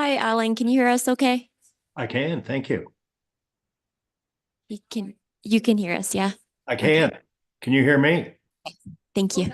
Hi, Alan. Can you hear us okay? I can, thank you. You can hear us, yeah? I can. Okay. Can you hear me? Thank you.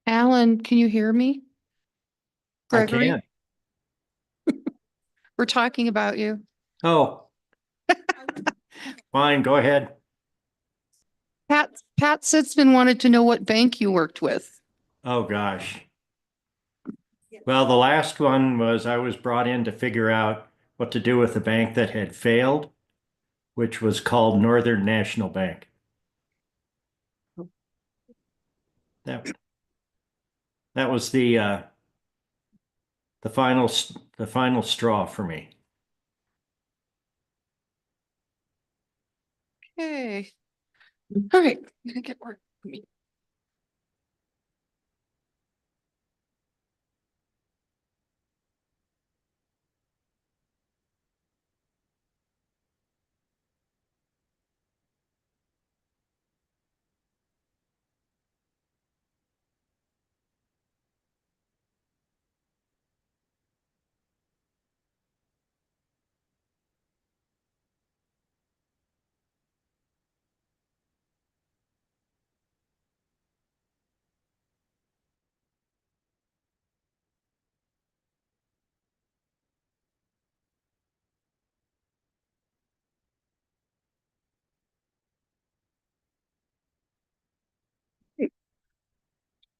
Alan, can you hear me? I Gregory, can. we're talking about you. Oh, fine, go ahead. Pat Sitzman wanted to know what bank you worked with. Oh, gosh. Well, the last one was I was brought in to figure out what to do with a bank that had failed, which was called Northern National Bank. That was the final straw for me. Okay. All right. I'm gonna get work.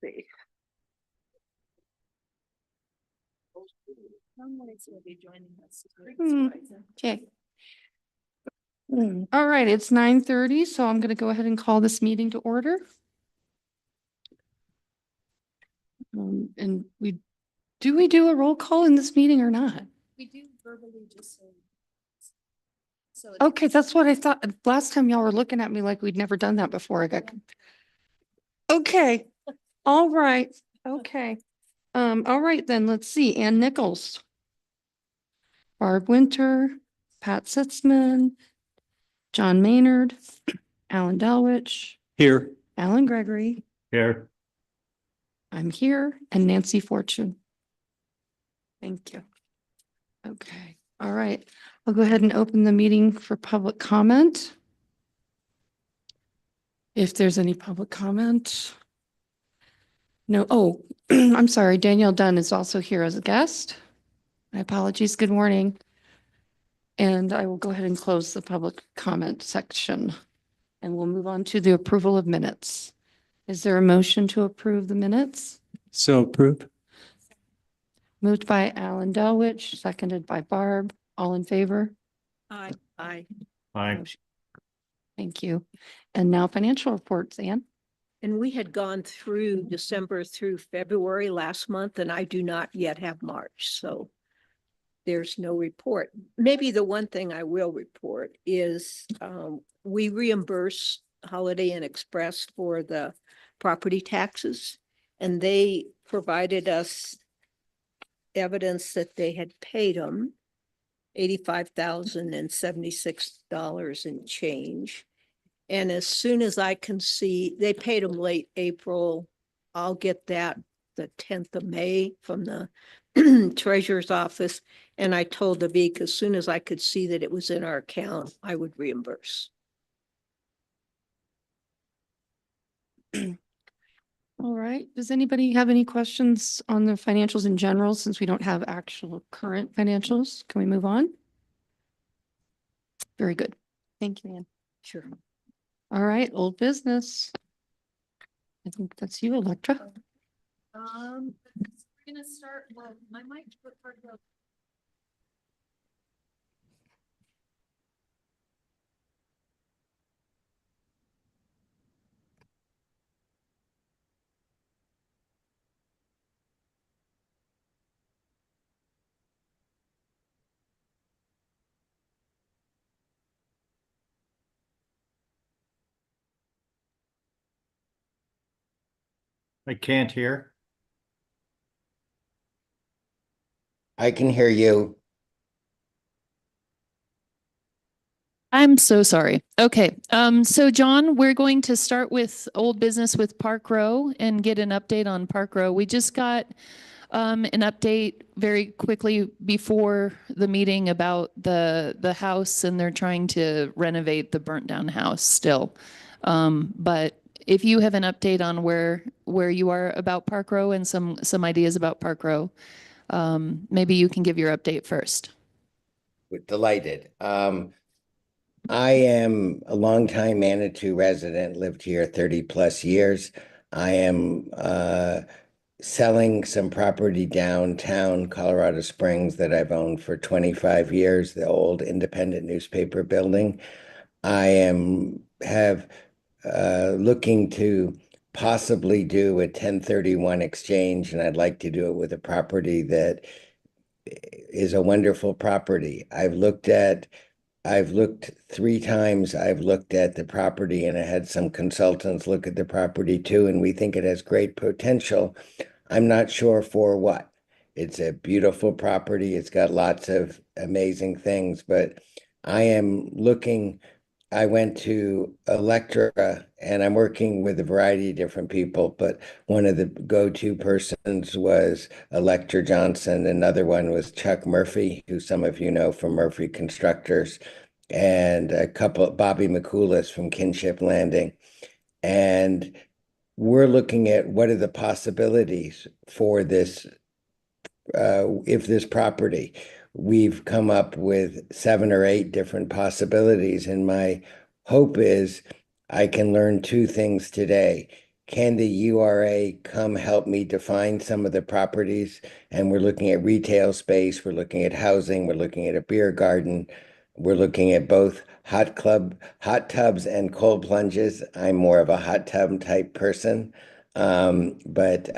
See. Okay. All right, it's 9:30, so I'm going to go ahead and call this meeting to order. And we do a roll call in this meeting or not? We do verbally just so. Okay, that's what I thought. Last time y'all were looking at me like we'd never done that before. I got. Okay, all right, okay. All right then, let's see. Ann Nichols. Barb Winter, Pat Sitzman, John Maynard, Alan Delwich, Here. Alan Gregory, Here. I'm here, and Nancy Fortune. Thank you. Okay, all right. I'll go ahead and open the meeting for public comment. If there's any public comment. No, oh, I'm sorry. Danielle Dunn is also here as a guest. My apologies. Good morning. And I will go ahead and close the public comment section. And we'll move on to the approval of minutes. Is there a motion to approve the minutes? So approved. Moved by Alan Delwich, seconded by Barb. All in favor? Aye. Aye. Fine. Motion. Thank you. And now financial reports, Ann. And we had gone through December through February last month, and I do not yet have March, so there's no report. Maybe the one thing I will report is we reimburse Holiday Inn Express for the property taxes. And they provided us evidence that they had paid them $85,076 and change. And as soon as I can see, they paid them late April. I'll get that the 10th of May from the treasurer's office. And I told the Beak, as soon as I could see that it was in our account, I would reimburse. All right. Does anybody have any questions on the financials in general, since we don't have actual current financials? Can we move on? Very good. Thank you, Ann. Sure. All right, old business. I think that's you, Electra. We're gonna start, well, my mic. I can't hear. I can hear you. I'm so sorry. Okay, so John, we're going to start with old business with Park Row and get an update on Park Row. We just got an update very quickly before the meeting about the house, and they're trying to renovate the burnt down house still. But if you have an update on where you are about Park Row and some ideas about Park Row, maybe you can give your update first. Delighted. I am a longtime Manitou resident, lived here 30 plus years. I am selling some property downtown Colorado Springs that I've owned for 25 years, the old independent newspaper building. I have looking to possibly do a 1031 exchange, and I'd like to do it with a property that is a wonderful property. I've looked 3 times. I've looked at the property, and I had some consultants look at the property too, and we think it has great potential. I'm not sure for what. It's a beautiful property. It's got lots of amazing things, but I am looking. I went to Electra, and I'm working with a variety of different people, but one of the go-to persons was Electra Johnson. Another one was Chuck Murphy, who some of you know from Murphy Constructors, and a couple, Bobby McCoulis from Kinship Landing. And we're looking at what are the possibilities for this, if this property. We've come up with 7 or 8 different possibilities, and my hope is I can learn 2 things today. Can the URA come help me define some of the properties? And we're looking at retail space, we're looking at housing, we're looking at a beer garden, we're looking at both hot tubs and cold plunges. I'm more of a hot tub type person, but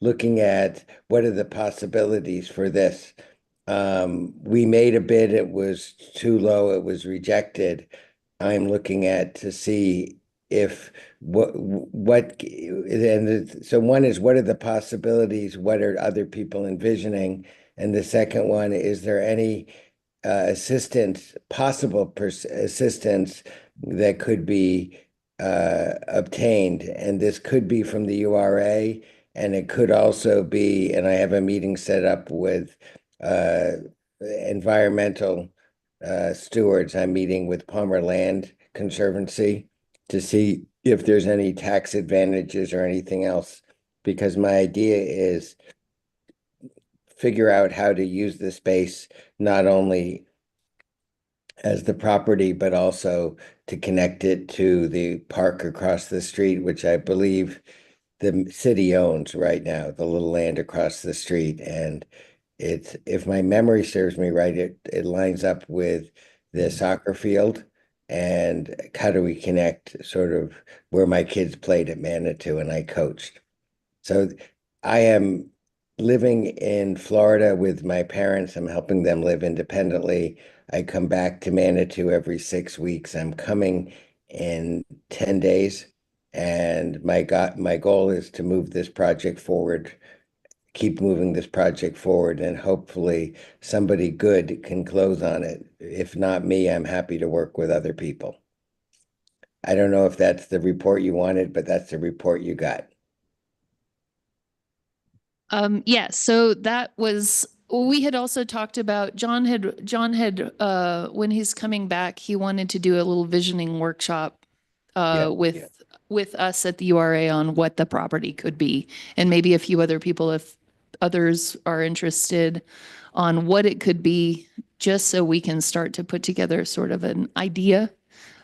looking at what are the possibilities for this. We made a bid, it was too low, it was rejected. I'm looking at to see if so one is, what are the possibilities? What are other people envisioning? And the second one, is there any possible assistance that could be obtained? And this could be from the URA, and it could also be, and I have a meeting set up with environmental stewards. I'm meeting with Palmer Land Conservancy to see if there's any tax advantages or anything else, because my idea is figure out how to use the space not only as the property, but also to connect it to the park across the street, which I believe the city owns right now, the little land across the street. And it's, if my memory serves me right, it lines up with the soccer field. And how do we connect sort of where my kids played at Manitou and I coached? So I am living in Florida with my parents. I'm helping them live independently. I come back to Manitou every 6 weeks. I'm coming in 10 days And my goal is to move this project forward, keep moving this project forward, and hopefully somebody good can close on it. If not me, I'm happy to work with other people. I don't know if that's the report you wanted, but that's the report you got. Yeah, so that was, we had also talked about, John had, when he's coming back, he wanted to do a little visioning workshop with us at the URA on what the property could be, and maybe a few other people if others are interested on what it could be, just so we can start to put together sort of an idea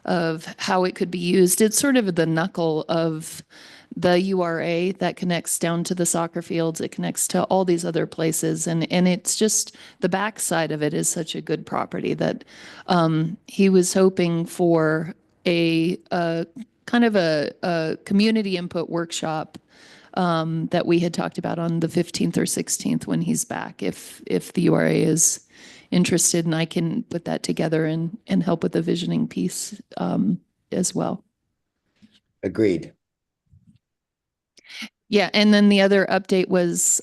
of how it could be used. It's sort of the knuckle of the URA that connects down to the soccer fields. It connects to all these other places. And it's just the backside of it is such a good property that he was hoping for a kind of a community input workshop that we had talked about on the 15th or 16th when he's back, if the URA is interested, and I can put that together and help with the visioning piece as well. Agreed. Yeah, and then the other update was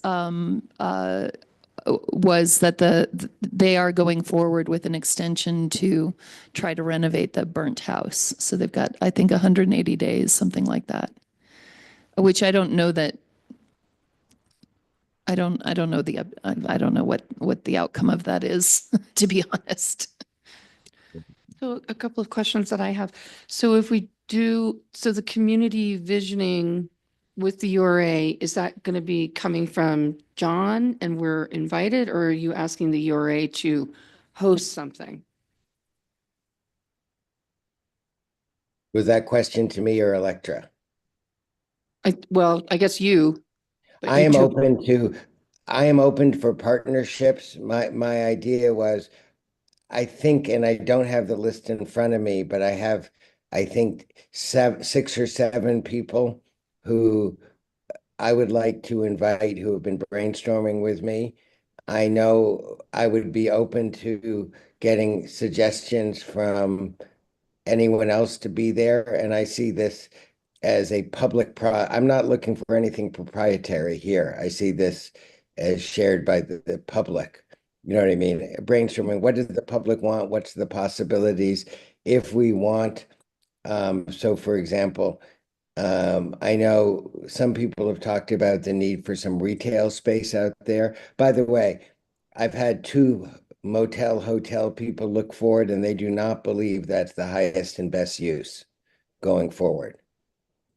that they are going forward with an extension to try to renovate the burnt house. So they've got, I think, 180 days, something like that. Which I don't know that. I don't know what the outcome of that is, to be honest. So a couple of questions that I have. So if we do, so the community visioning with the URA, is that going to be coming from John and we're invited, or are you asking the URA to host something? Was that question to me or Electra? Well, I guess you. but I you am two- open for partnerships. My idea was, I think, and I don't have the list in front of me, but I think 6 or 7 people who I would like to invite who have been brainstorming with me. I know I would be open to getting suggestions from anyone else to be there, and I see this as a I'm not looking for anything proprietary here. I see this as shared by the public. You know what I mean? Brainstorming, what does the public want? What's the possibilities? If we want, so for example, I know some people have talked about the need for some retail space out there. By the way, I've had 2 hotel people look forward, and they do not believe that's the highest and best use going forward.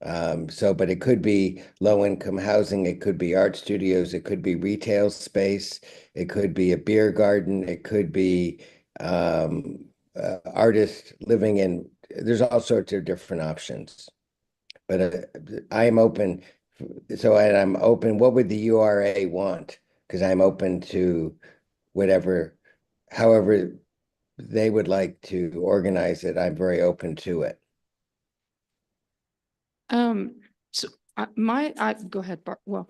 But it could be low-income housing, it could be art studios, it could be retail space, it could be a beer garden, it could be artists living in, there's all sorts of different options. But I am open, and I'm open, what would the URA want? Because I'm open to whatever, however they would like to organize it, I'm very open to it. So go ahead, Barb. Well,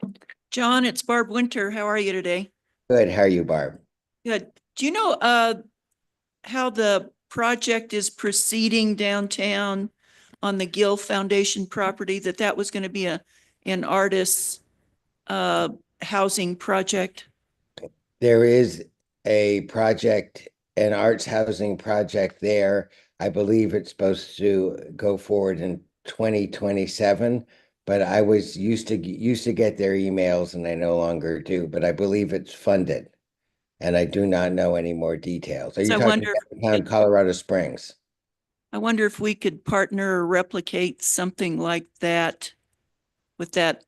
John, it's Barb Winter. How are you today? Good, how are you, Barb? Good. Do you know how the project is proceeding downtown on the Gill Foundation property, that was going to be an artist's housing project? There is a project, an arts housing project there. I believe it's supposed to go forward in 2027, but I was used to get their emails and I no longer do, but I believe it's funded. And I do not know any more details. Are you So I talking wonder downtown Colorado Springs? I wonder if we could partner or replicate something like that with that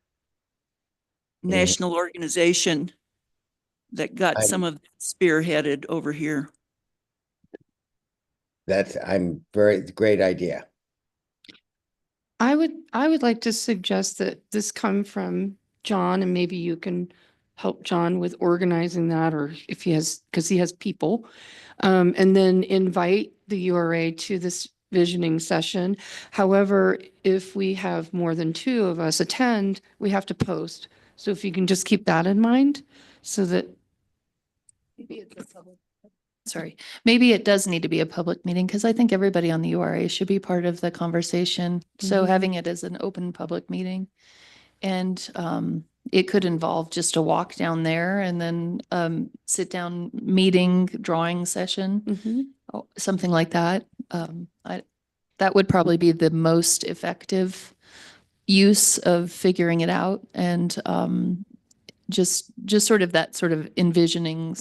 national organization that got some of that spearheaded over here. I'm very great idea. I would like to suggest that this come from John, and maybe you can help John with organizing that, or if he has, because he has people. And then invite the URA to this visioning session. However, if we have more than 2 of us attend, we have to post. So if you can just keep that in mind, so that sorry, maybe it does need to be a public meeting because I think everybody on the URA should be part of the conversation. So Mhm. having it as an open public meeting. And it could involve just a walk down there and then sit down meeting, drawing session, Mhm. something like that. That would probably be the most effective use of figuring it out and just sort of that sort of envisioning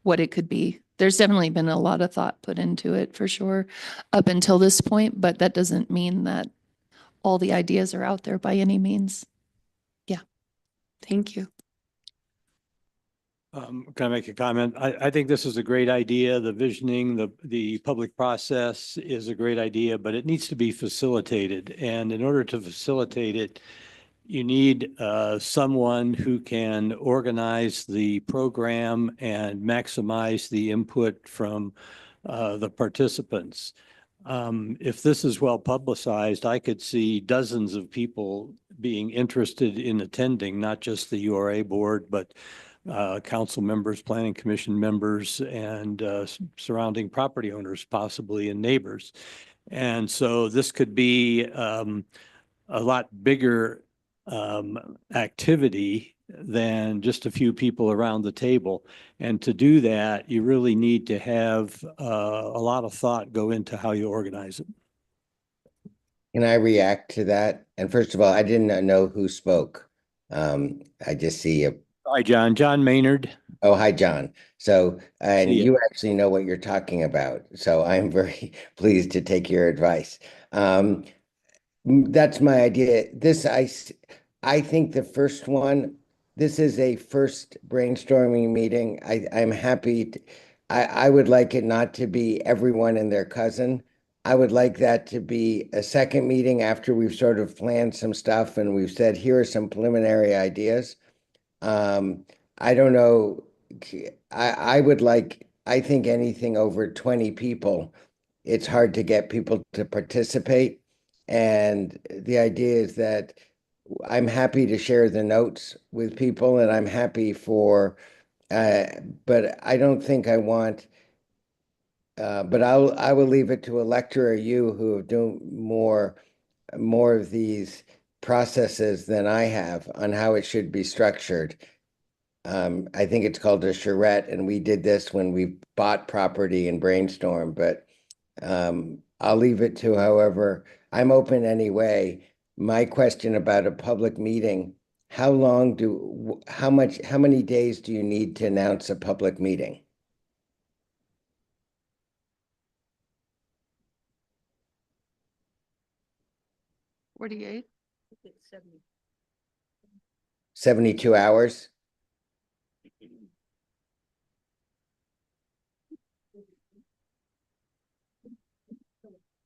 what it could be. There's definitely been a lot of thought put into it for sure up until this point, but that doesn't mean that all the ideas are out there by any means. Thank you. Can I make a comment? I think this is a great idea. The visioning, the public process is a great idea, but it needs to be facilitated. And in order to facilitate it, you need someone who can organize the program and maximize the input from the participants. If this is well publicized, I could see dozens of people being interested in attending, not just the URA board, but council members, planning commission members, and surrounding property owners, possibly, and neighbors. And so this could be a lot bigger activity than just a few people around the table. And to do that, you really need to have a lot of thought go into how you organize it. Can I react to that? And first of all, I didn't know who spoke. I just see a, Hi, John. John Maynard. oh, hi, John. So, and See ya. you actually know what you're talking about. So I'm very pleased to take your advice. That's my idea. I think the first one, this is a first brainstorming meeting. I'm happy. I would like it not to be everyone and their cousin. I would like that to be a second meeting after we've sort of planned some stuff and we've said, here are some preliminary ideas. I don't know. I would like, I think anything over 20 people, it's hard to get people to participate. And the idea is that I'm happy to share the notes with people and I'm happy for, but I don't think I want, but I will leave it to Electra or you who have done more of these processes than I have on how it should be structured. I think it's called a charrette, and we did this when we bought property and brainstorm, but I'll leave it to however, I'm open anyway. My question about a public meeting, how many days do you need to announce a public meeting? 48. 72 hours?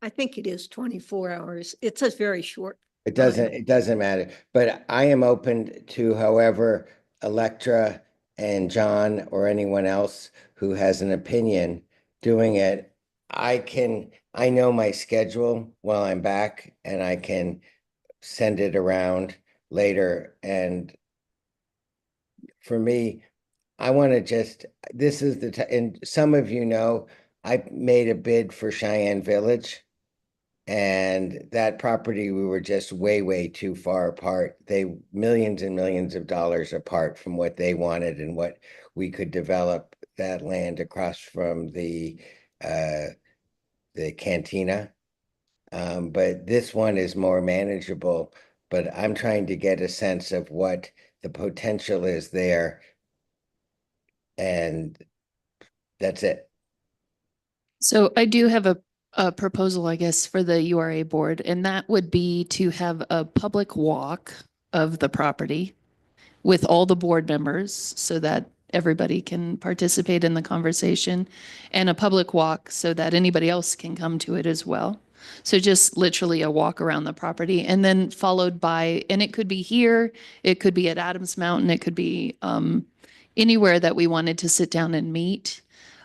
I think it is 24 hours. It's a very short. It doesn't matter, but I am open to however Electra and John or anyone else who has an opinion doing it. I know my schedule while I'm back and I can send it around later. And for me, I want to just, this is and some of you know, I made a bid for Cheyenne Village. And that property, we were just way too far apart. They millions and millions of dollars apart from what they wanted and what we could develop that land across from the cantina. But this one is more manageable, but I'm trying to get a sense of what the potential is there. And that's it. So I do have a proposal, I guess, for the URA board, and that would be to have a public walk of the property with all the board members so that everybody can participate in the conversation, and a public walk so that anybody else can come to it as well. So just literally a walk around the property, and then followed by, and it could be here, it could be at Adams Mountain, it could be anywhere that we wanted to sit down and meet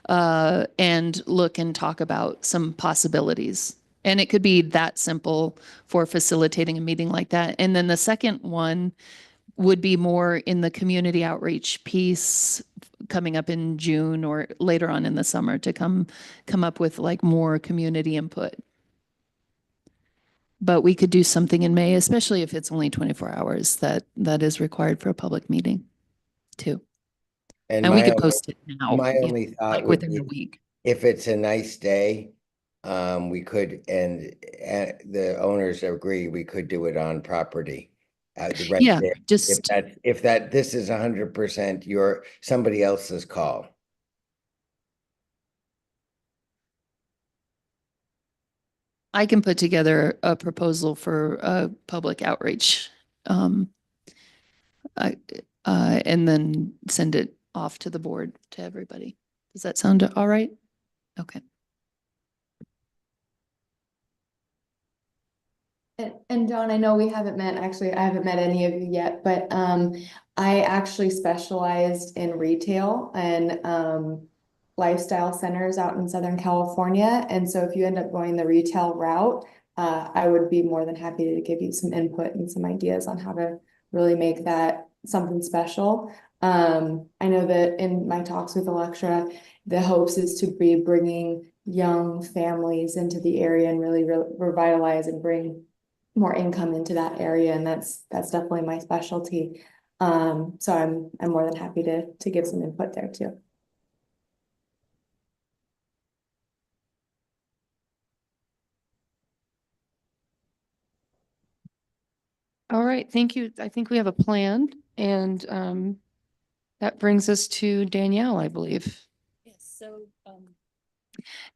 and look and talk about some possibilities. And it could be that simple for facilitating a meeting like that. And then the second one would be more in the community outreach piece coming up in June or later on in the summer to come up with like more community input. But we could do something in May, especially if it's only 24 hours that is required for a public meeting too. And we could post it now, my you know, only thought like would within be, the week. if it's a nice day, we could, and the owners agree, we could do it on property. Right Yeah, there. just If this is 100% somebody else's call. I can put together a proposal for a public outreach. And then send it off to the board, to everybody. Does that sound all right? Okay. And John, I know we haven't met, actually, I haven't met any of you yet, but I actually specialized in retail and lifestyle centers out in Southern California. And so if you end up going the retail route, I would be more than happy to give you some input and some ideas on how to really make that something special. I know that in my talks with Electra, the hopes is to be bringing young families into the area and really revitalize and bring more income into that area, and that's definitely my specialty. So I'm more than happy to give some input there too. All right, thank you. I think we have a plan, and that brings us to Danielle, I believe. Yes, so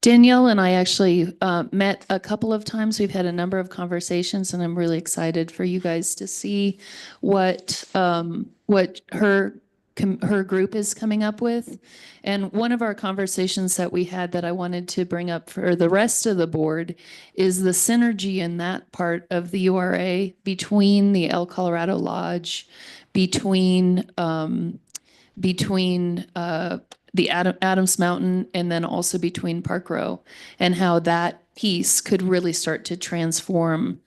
Danielle and I actually met a couple of times. We've had a number of conversations, and I'm really excited for you guys to see what her group is coming up with. And one of our conversations that we had that I wanted to bring up for the rest of the board is the synergy in that part of the URA between the El Colorado Lodge, between the Adams Mountain, and then also between Park Row, and how that piece could really start to transform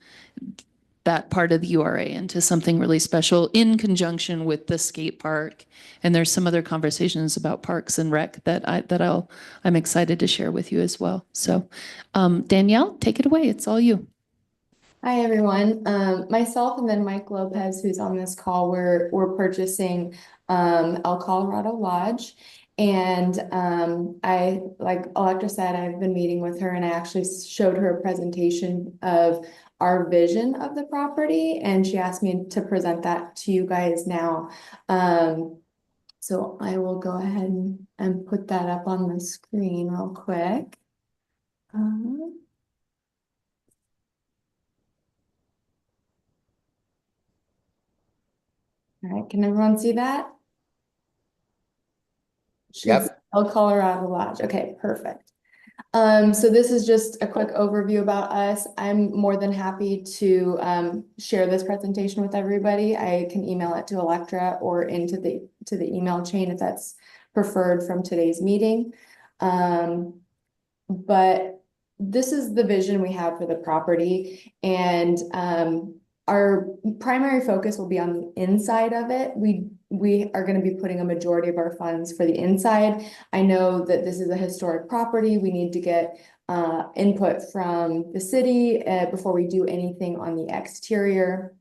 that part of the URA into something really special in conjunction with the skate park. And there's some other conversations about parks and rec that I'm excited to share with you as well. So Danielle, take it away. It's all you. Hi, everyone. Myself and then Mike Lopez, who's on this call, we're purchasing El Colorado Lodge. And I, like Electra said, I've been meeting with her, and I actually showed her a presentation of our vision of the property, and she asked me to present that to you guys now. So I will go ahead and put that up on the screen real quick. All right, can everyone see that? Yep. El Colorado Lodge. Okay, perfect. So this is just a quick overview about us. I'm more than happy to share this presentation with everybody. I can email it to Electra or into the email chain if that's preferred from today's meeting. But this is the vision we have for the property, and our primary focus will be on the inside of it. We are going to be putting a majority of our funds for the inside. I know that this is a historic property. We need to get input from the city before we do anything on the exterior.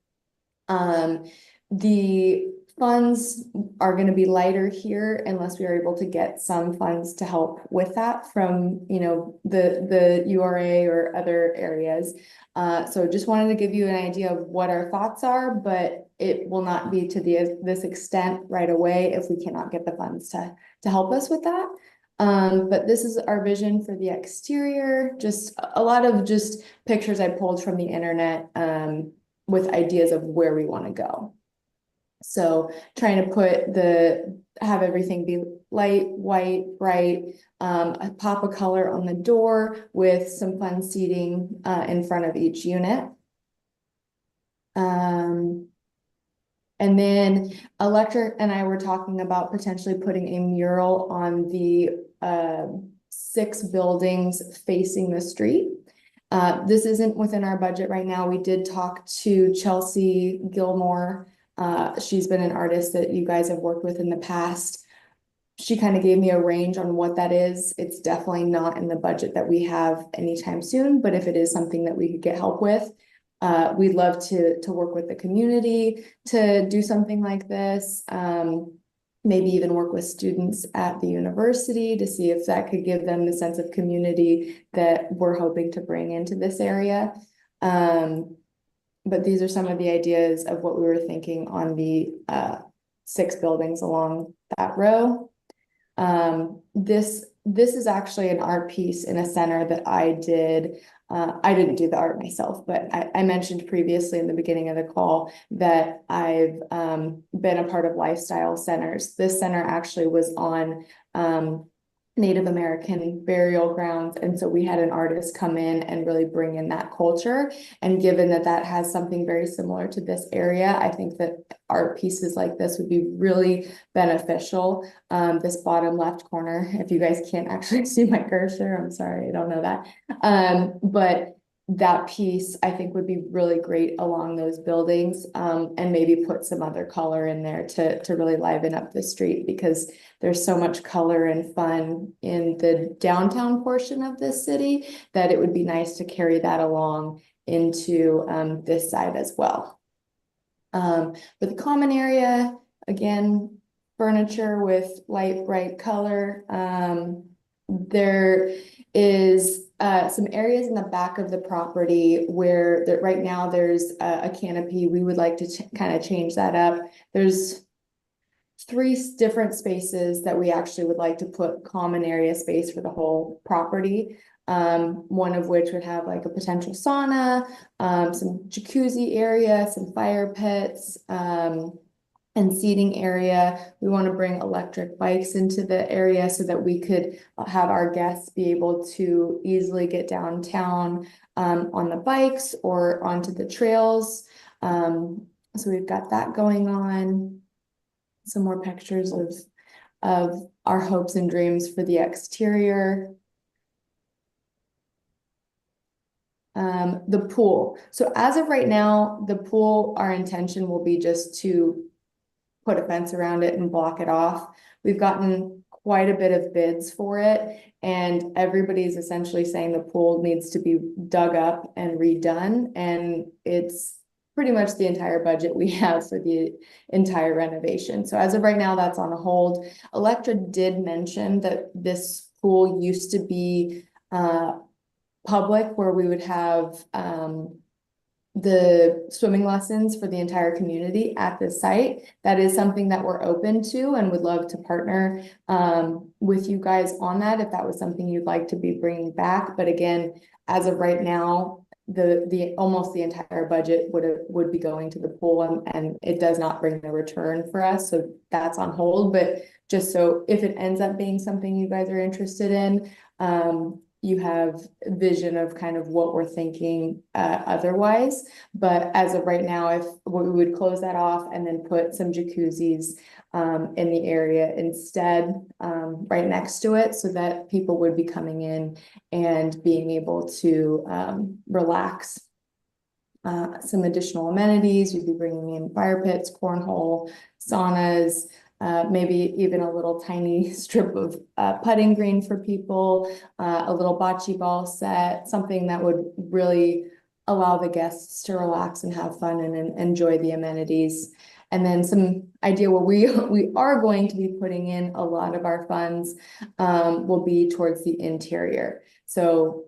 The funds are going to be lighter here unless we are able to get some funds to help with that from, you know, the URA or other areas. So just wanted to give you an idea of what our thoughts are, but it will not be to this extent right away if we cannot get the funds to help us with that. But this is our vision for the exterior, just a lot of just pictures I pulled from the internet with ideas of where we want to go. So trying to have everything be light, white, bright, a pop of color on the door with some fun seating in front of each unit. And then Electra and I were talking about potentially putting a mural on the 6 buildings facing the street. This isn't within our budget right now. We did talk to Chelsea Gilmore She's been an artist that you guys have worked with in the past. She kind of gave me a range on what that is. It's definitely not in the budget that we have anytime soon, but if it is something that we could get help with, we'd love to work with the community to do something like this. Maybe even work with students at the university to see if that could give them the sense of community that we're hoping to bring into this area. But these are some of the ideas of what we were thinking on the 6 buildings along that row. This is actually an art piece in a center that I did. I didn't do the art myself, but I mentioned previously in the beginning of the call that I've been a part of lifestyle centers. This center actually was on Native American burial grounds. And so we had an artist come in and really bring in that culture. And given that that has something very similar to this area, I think that art pieces like this would be really beneficial. This bottom left corner, if you guys can't actually see my cursor, I'm sorry, I don't know that. But that piece I think would be really great along those buildings, and maybe put some other color in there to really liven up the street, because there's so much color and fun in the downtown portion of this city that it would be nice to carry that along into this side as well. But the common area, again, furniture with light bright color. There is some areas in the back of the property where right now there's a canopy. We would like to kind of change that up. There's 3 different spaces that we actually would like to put common area space for the whole property. One of which would have like a potential sauna, some jacuzzi area, some fire pits, and seating area. We want to bring electric bikes into the area so that we could have our guests be able to easily get downtown on the bikes or onto the trails. So we've got that going on. Some more pictures of our hopes and dreams for the exterior. The pool. So as of right now, the pool, our intention will be just to put a fence around it and block it off. We've gotten quite a bit of bids for it, and everybody's essentially saying the pool needs to be dug up and redone, and it's pretty much the entire budget we have for the entire renovation. So as of right now, that's on hold. Electra did mention that this pool used to be public, where we would have the swimming lessons for the entire community at this site. That is something that we're open to and would love to partner with you guys on that, if that was something you'd like to be bringing back. But again, as of right now, the almost the entire budget would be going to the pool, and it does not bring the return for us, so that's on hold. But just so if it ends up being something you guys are interested in, you have vision of kind of what we're thinking otherwise. But as of right now, if we would close that off and then put some jacuzzis in the area instead, right next to it, so that people would be coming in and being able to relax. Some additional amenities, you'd be bringing in fire pits, cornhole, saunas, maybe even a little tiny strip of putting green for people, a little bocce ball set, something that would really allow the guests to relax and have fun and enjoy the amenities. And then some idea where we are going to be putting in a lot of our funds will be towards the interior. So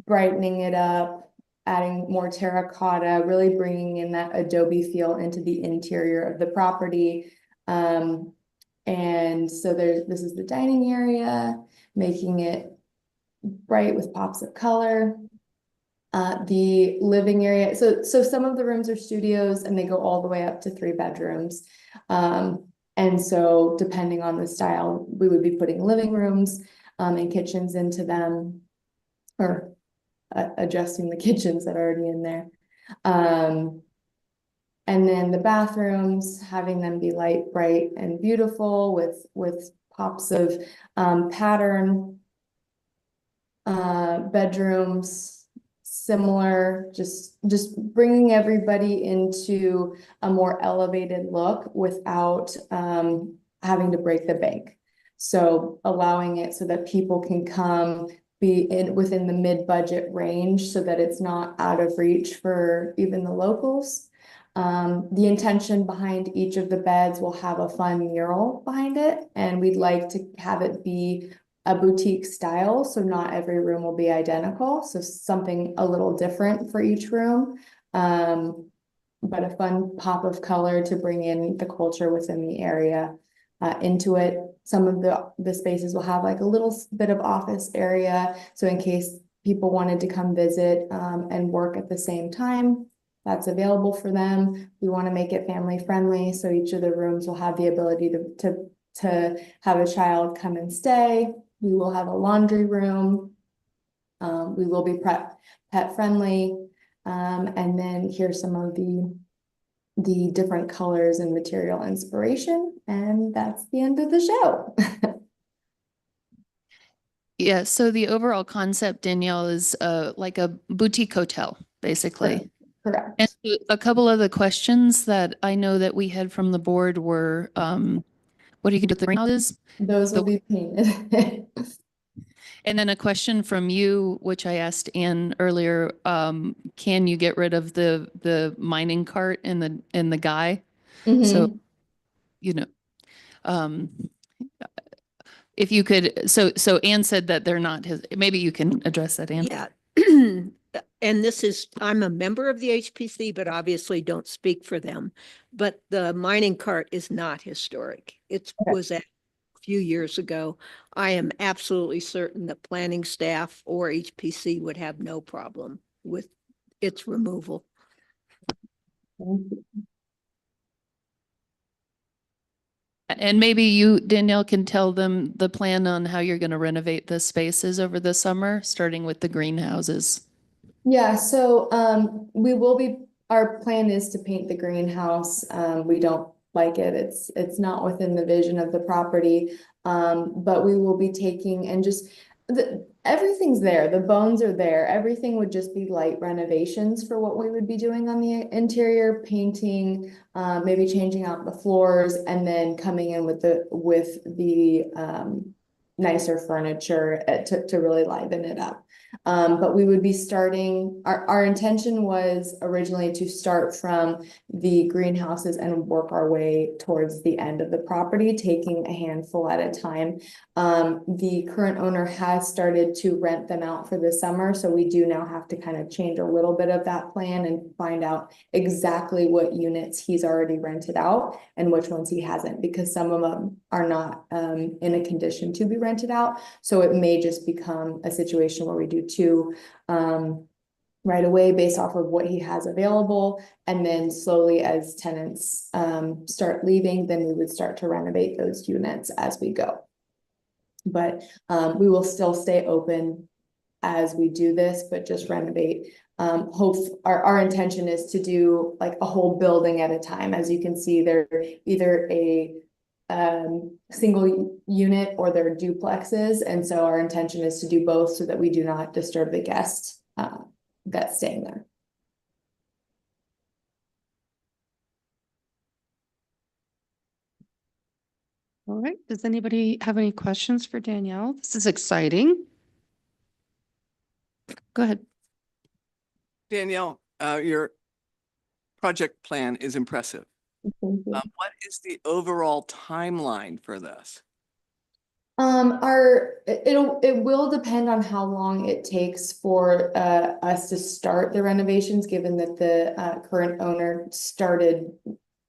brightening it up, adding more terracotta, really bringing in that adobe feel into the interior of the property. And so this is the dining area, making it bright with pops of color. The living area, so some of the rooms are studios and they go all the way up to 3 bedrooms. And so depending on the style, we would be putting living rooms and kitchens into them, or adjusting the kitchens that are already in there. And then the bathrooms, having them be light, bright, and beautiful with pops of pattern. Bedrooms, similar, just bringing everybody into a more elevated look without having to break the bank. So allowing it so that people can come be within the mid-budget range so that it's not out of reach for even the locals. The intention behind each of the beds will have a fun mural behind it, and we'd like to have it be a boutique style, so not every room will be identical, so something a little different for each room. But a fun pop of color to bring in the culture within the area into it. Some of the spaces will have like a little bit of office area, so in case people wanted to come visit and work at the same time, that's available for them. We want to make it family friendly, so each of the rooms will have the ability to have a child come and stay. We will have a laundry room. We will be pet friendly. And then here's some of the different colors and material inspiration. And that's the end of the show. Yeah, so the overall concept, Danielle, is like a boutique hotel, basically. Correct. And so a couple of the questions that I know that we had from the board were, what do you do with the greenhouses? Those will be painted. And then a question from you, which I asked Anne earlier, can you get rid of the mining cart and the guy? So, Mhm. you know, um, if you could, so Anne said that they're not his, maybe you can address that, Anne. Yeah. And this is, I'm a member of the HPC, but obviously don't speak for them. But the mining cart is not historic. It Okay. was a few years ago. I am absolutely certain that planning staff or HPC would have no problem with its removal. And maybe you, Danielle, can tell them the plan on how you're going to renovate the spaces over the summer, starting with the greenhouses. Yeah, so our plan is to paint the greenhouse. We don't like it. It's not within the vision of the property. But we will be taking and just everything's there. The bones are there. Everything would just be light renovations for what we would be doing on the interior, painting, maybe changing out the floors, and then coming in with the nicer furniture to really liven it up. But we would be starting, our intention was originally to start from the greenhouses and work our way towards the end of the property, taking a handful at a time. The current owner has started to rent them out for the summer, so we do now have to kind of change a little bit of that plan and find out exactly what units he's already rented out and which ones he hasn't, because some of them are not in a condition to be rented out. So it may just become a situation where we do two right away based off of what he has available. And then slowly as tenants start leaving, then we would start to renovate those units as we go. But we will still stay open as we do this, but just renovate. Our intention is to do like a whole building at a time. As you can see, they're either a single unit or they're duplexes. And so our intention is to do both so that we do not disturb the guest that's staying there. All right, does anybody have any questions for Danielle? This is exciting. Go ahead. Danielle, your project plan is impressive. Thank you. What is the overall timeline for this? It will depend on how long it takes for us to start the renovations, given that the current owner started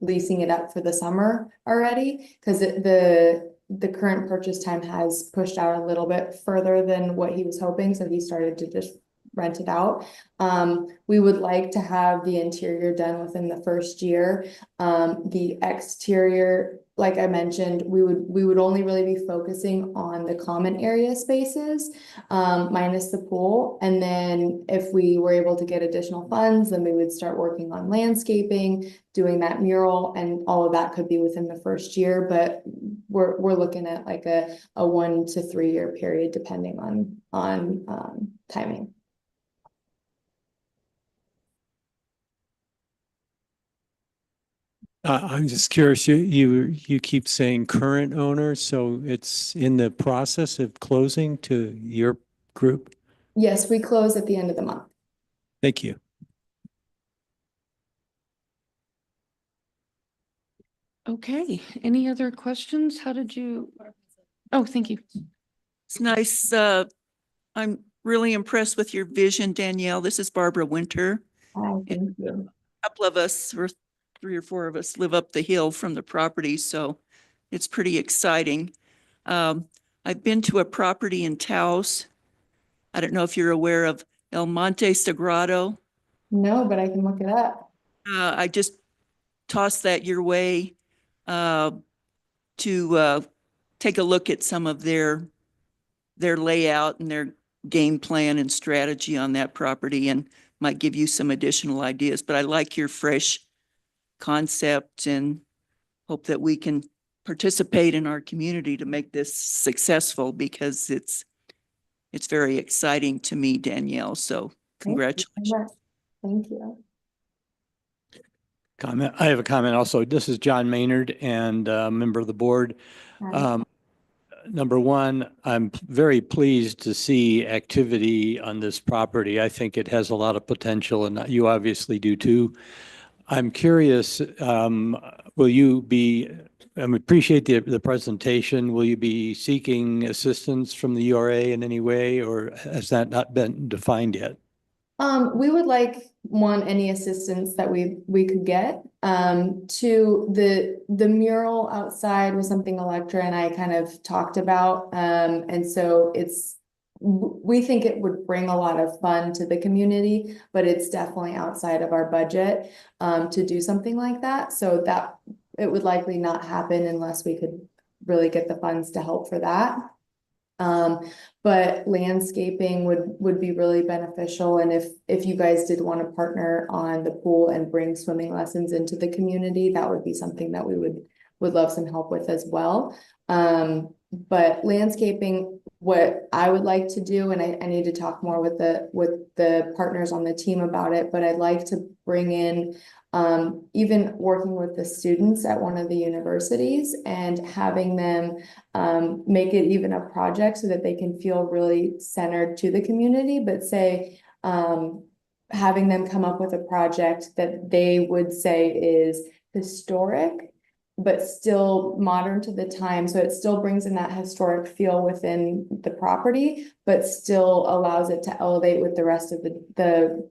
leasing it up for the summer already, because the current purchase time has pushed out a little bit further than what he was hoping, so he started to just rent it out. We would like to have the interior done within the first year. The exterior, like I mentioned, we would only really be focusing on the common area spaces, minus the pool. And then if we were able to get additional funds, then we would start working on landscaping, doing that mural, and all of that could be within the first year. But we're looking at like a 1 to 3 year period, depending on timing. I'm just curious, you keep saying current owner, so it's in the process of closing to your group? Yes, we close at the end of the month. Thank you. Okay, any other questions? How did you? Oh, thank you. It's nice. I'm really impressed with your vision, Danielle. This is Barbara Winter. Hi, thank you. A couple of us, or 3 or 4 of us, live up the hill from the property, so it's pretty exciting. I've been to a property in Taos. I don't know if you're aware of El Monte Sagrado. No, but I can look it up. I just tossed that your way to take a look at some of their layout and their game plan and strategy on that property, and might give you some additional ideas. But I like your fresh concept and hope that we can participate in our community to make this successful, because it's very exciting to me, Danielle. So congratulations. Thank you. Comment. I have a comment also. This is John Maynard and a member of the board. Number one, I'm very pleased to see activity on this property. I think it has a lot of potential, and you obviously do too. I'm curious, will you be, I appreciate the presentation. Will you be seeking assistance from the URA in any way, or has that not been defined yet? We would like any assistance that we could get. To the mural outside was something Electra and I kind of talked about. And so we think it would bring a lot of fun to the community, but it's definitely outside of our budget to do something like that. So that it would likely not happen unless we could really get the funds to help for that. But landscaping would be really beneficial. And if you guys did want to partner on the pool and bring swimming lessons into the community, that would be something that we would love some help with as well. But landscaping, what I would like to do, and I need to talk more with the partners on the team about it, but I'd like to bring in even working with the students at one of the universities and having them make it even a project so that they can feel really centered to the community, but say, having them come up with a project that they would say is historic, but still modern to the time. So it still brings in that historic feel within the property, but still allows it to elevate with the rest of the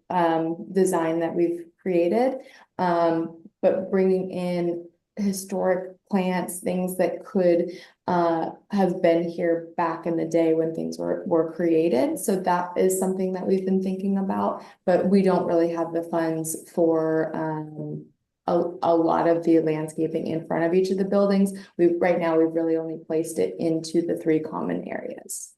design that we've created. But bringing in historic plants, things that could have been here back in the day when things were created. So that is something that we've been thinking about, but we don't really have the funds for a lot of the landscaping in front of each of the buildings. Right now we've really only placed it into the 3 common areas.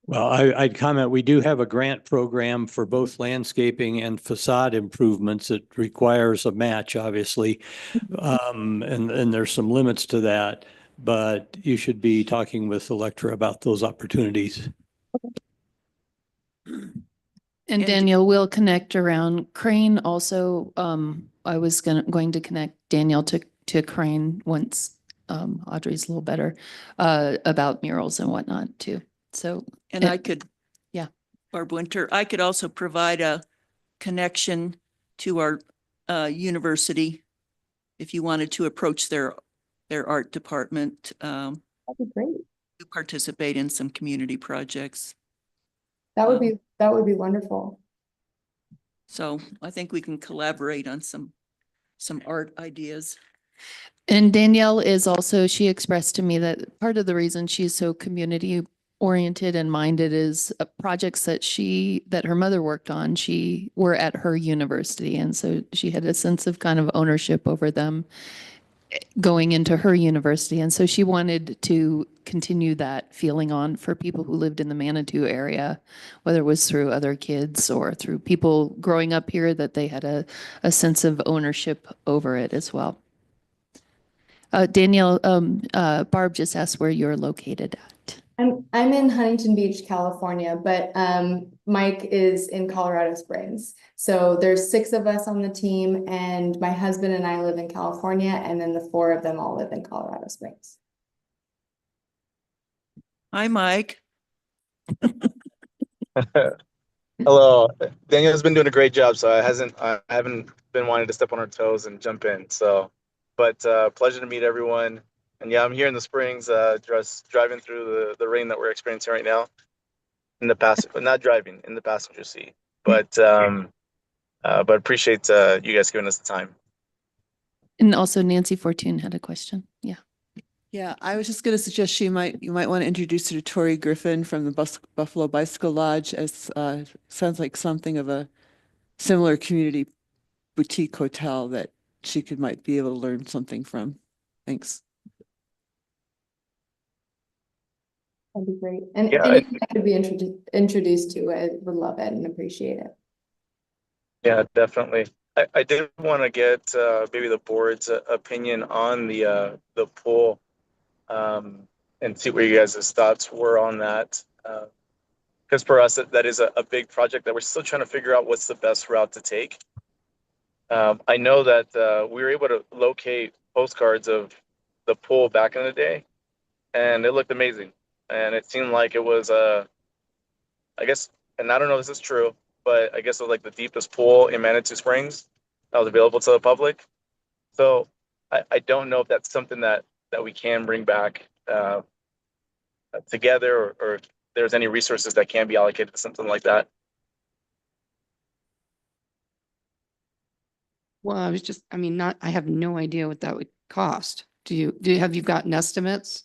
Well, I'd comment, we do have a grant program for both landscaping and facade improvements. It requires a match, obviously. And there's some limits to that, but you should be talking with Electra about those opportunities. And Daniel will connect around Crane also. I was going to connect Daniel to Crane once Audrey's a little better about murals and whatnot too. So, And I could, yeah, Barb Winter, I could also provide a connection to our university if you wanted to approach their art department. That'd be great. To participate in some community projects. That would be wonderful. So I think we can collaborate on some art ideas. and Danielle is also, she expressed to me that part of the reason she's so community oriented and minded is projects that her mother worked on. She were at her university. And so she had a sense of kind of ownership over them going into her university. And so she wanted to continue that feeling on for people who lived in the Manitou area, whether it was through other kids or through people growing up here, that they had a sense of ownership over it as well. Danielle, Barb just asked where you're located at. I'm in Huntington Beach, California, but Mike is in Colorado Springs. So there's 6 of us on the team, and my husband and I live in California, and then the 4 of them all live in Colorado Springs. Hi, Mike. Hello. Danielle's been doing a great job, so I haven't been wanting to step on her toes and jump in. So, but pleasure to meet everyone. And yeah, I'm here in the Springs, just driving through the rain that we're experiencing right now in the not driving in the passenger seat. But appreciate you guys giving us the time. And also Nancy Fortune had a question. Yeah. Yeah, I was just going to suggest you might want to introduce her to Tori Griffin from the Buffalo Bicycle Lodge, as sounds like something of a similar community boutique hotel that she might be able to learn something from. Thanks. That'd be great. And Yeah, anything I could be introduced to, I would love it and appreciate it. Yeah, definitely. I did want to get maybe the board's opinion on the pool, and see where you guys' thoughts were on that. Because for us, that is a big project that we're still trying to figure out what's the best route to take. I know that we were able to locate postcards of the pool back in the day, and it looked amazing. And it seemed like it was, I guess, and I don't know if this is true, but I guess it was like the deepest pool in Manitou Springs that was available to the public. So I don't know if that's something that we can bring back together, or if there's any resources that can be allocated to something like that. Well, I have no idea what that would cost. Have you gotten estimates?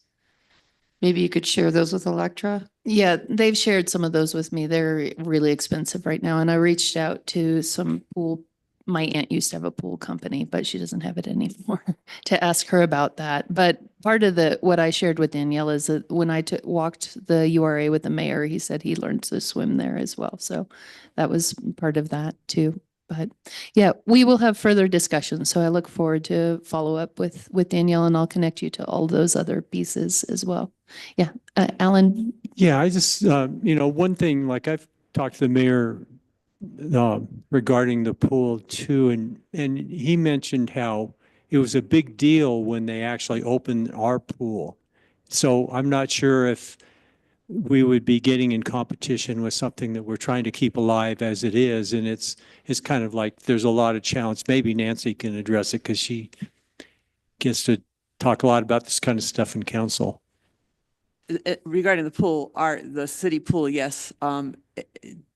Maybe you could share those with Electra? Yeah, they've shared some of those with me. They're really expensive right now. And I reached out to some pool. My aunt used to have a pool company, but she doesn't have it anymore, to ask her about that. But part of what I shared with Danielle is that when I walked the URA with the mayor, he said he learned to swim there as well. So that was part of that too. But yeah, we will have further discussions. So I look forward to follow up with Danielle, and I'll connect you to all those other pieces as well. Yeah, Alan. Yeah, I just, one thing, like I've talked to the mayor regarding the pool too, and he mentioned how it was a big deal when they actually opened our pool. So I'm not sure if we would be getting in competition with something that we're trying to keep alive as it is. And it's kind of like there's a lot of challenge. Maybe Nancy can address it because she gets to talk a lot about this kind of stuff in council. Regarding the pool, the city pool, yes,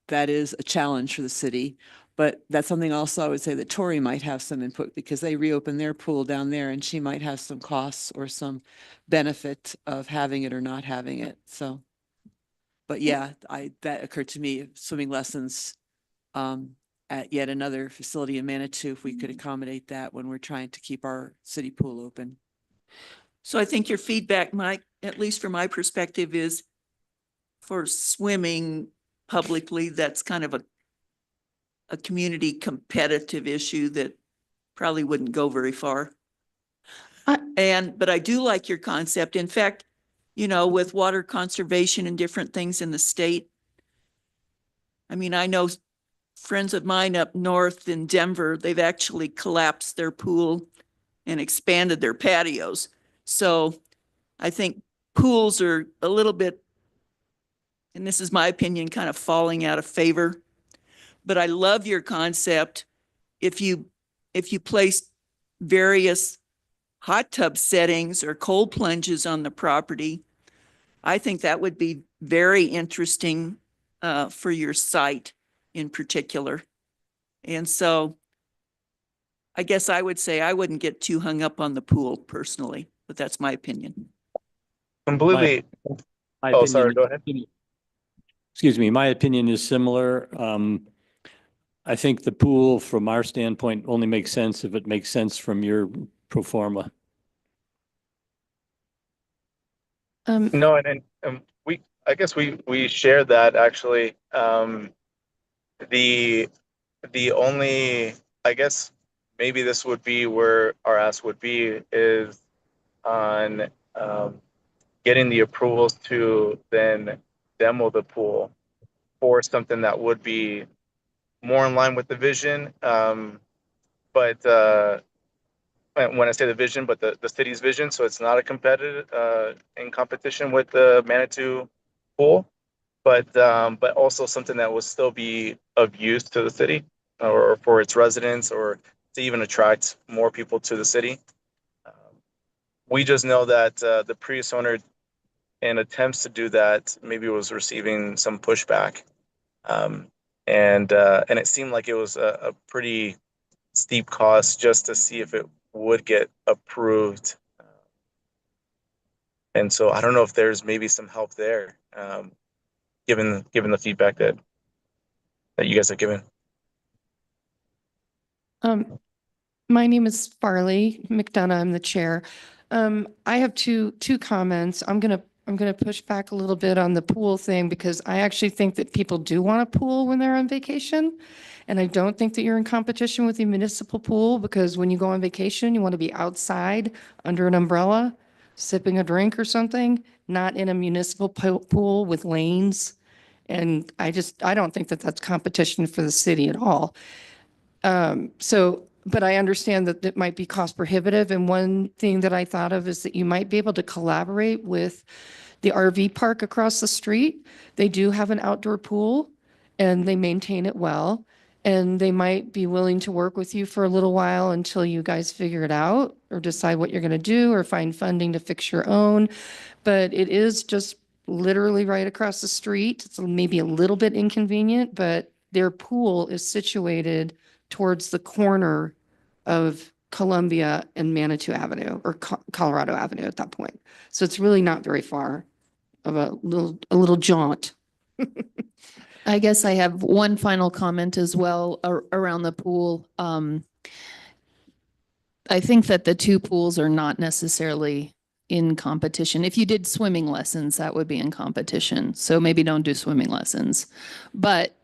that is a challenge for the city. But that's something also I would say that Tori might have some input, because they reopened their pool down there, and she might have some costs or some benefit of having it or not having it. So, but yeah, that occurred to me, swimming lessons at yet another facility in Manitou, if we could accommodate that when we're trying to keep our city pool open. So I think your feedback, Mike, at least from my perspective, is for swimming publicly, that's kind of a community competitive issue that probably wouldn't go very far. But I do like your concept. In fact, with water conservation and different things in the state, I mean, I know friends of mine up north in Denver, they've actually collapsed their pool and expanded their patios. So I think pools are a little bit, and this is my opinion, kind of falling out of favor. But I love your concept. If you place various hot tub settings or cold plunges on the property, I think that would be very interesting for your site in particular. And so I guess I would say I wouldn't get too hung up on the pool personally, but that's my opinion. Completely. Oh, sorry, go ahead. Excuse me, my opinion is similar. I think the pool, from our standpoint, only makes sense if it makes sense from your pro forma. No, and I guess we share that actually. The only, I guess maybe this would be where our ask would be, is on getting the approvals to then demo the pool for something that would be more in line with the vision. But when I say the vision, but the city's vision, so it's not a competitive in competition with the Manitou pool, but also something that will still be of use to the city or for its residents, or to even attract more people to the city. We just know that the previous owner, in attempts to do that, maybe was receiving some pushback, and it seemed like it was a pretty steep cost just to see if it would get approved. And so I don't know if there's maybe some help there, given the feedback that you guys have given. My name is Farley McDonough. I'm the chair. I have two comments. I'm gonna push back a little bit on the pool thing because I actually think that people do want a pool when they're on vacation. And I don't think that you're in competition with the municipal pool, because when you go on vacation, you want to be outside under an umbrella, sipping a drink or something, not in a municipal pool with lanes. And I don't think that that's competition for the city at all. But I understand that it might be cost prohibitive. And one thing that I thought of is that you might be able to collaborate with the RV park across the street. They do have an outdoor pool and they maintain it well. And they might be willing to work with you for a little while until you guys figure it out or decide what you're going to do or find funding to fix your own. But it is just literally right across the street. It's maybe a little bit inconvenient, but their pool is situated towards the corner of Columbia and Manitou Avenue, or Colorado Avenue at that point. So it's really not very far of a little jaunt. I guess I have one final comment as well around the pool. I think that the two pools are not necessarily in competition. If you did swimming lessons, that would be in competition. So maybe don't do swimming lessons. But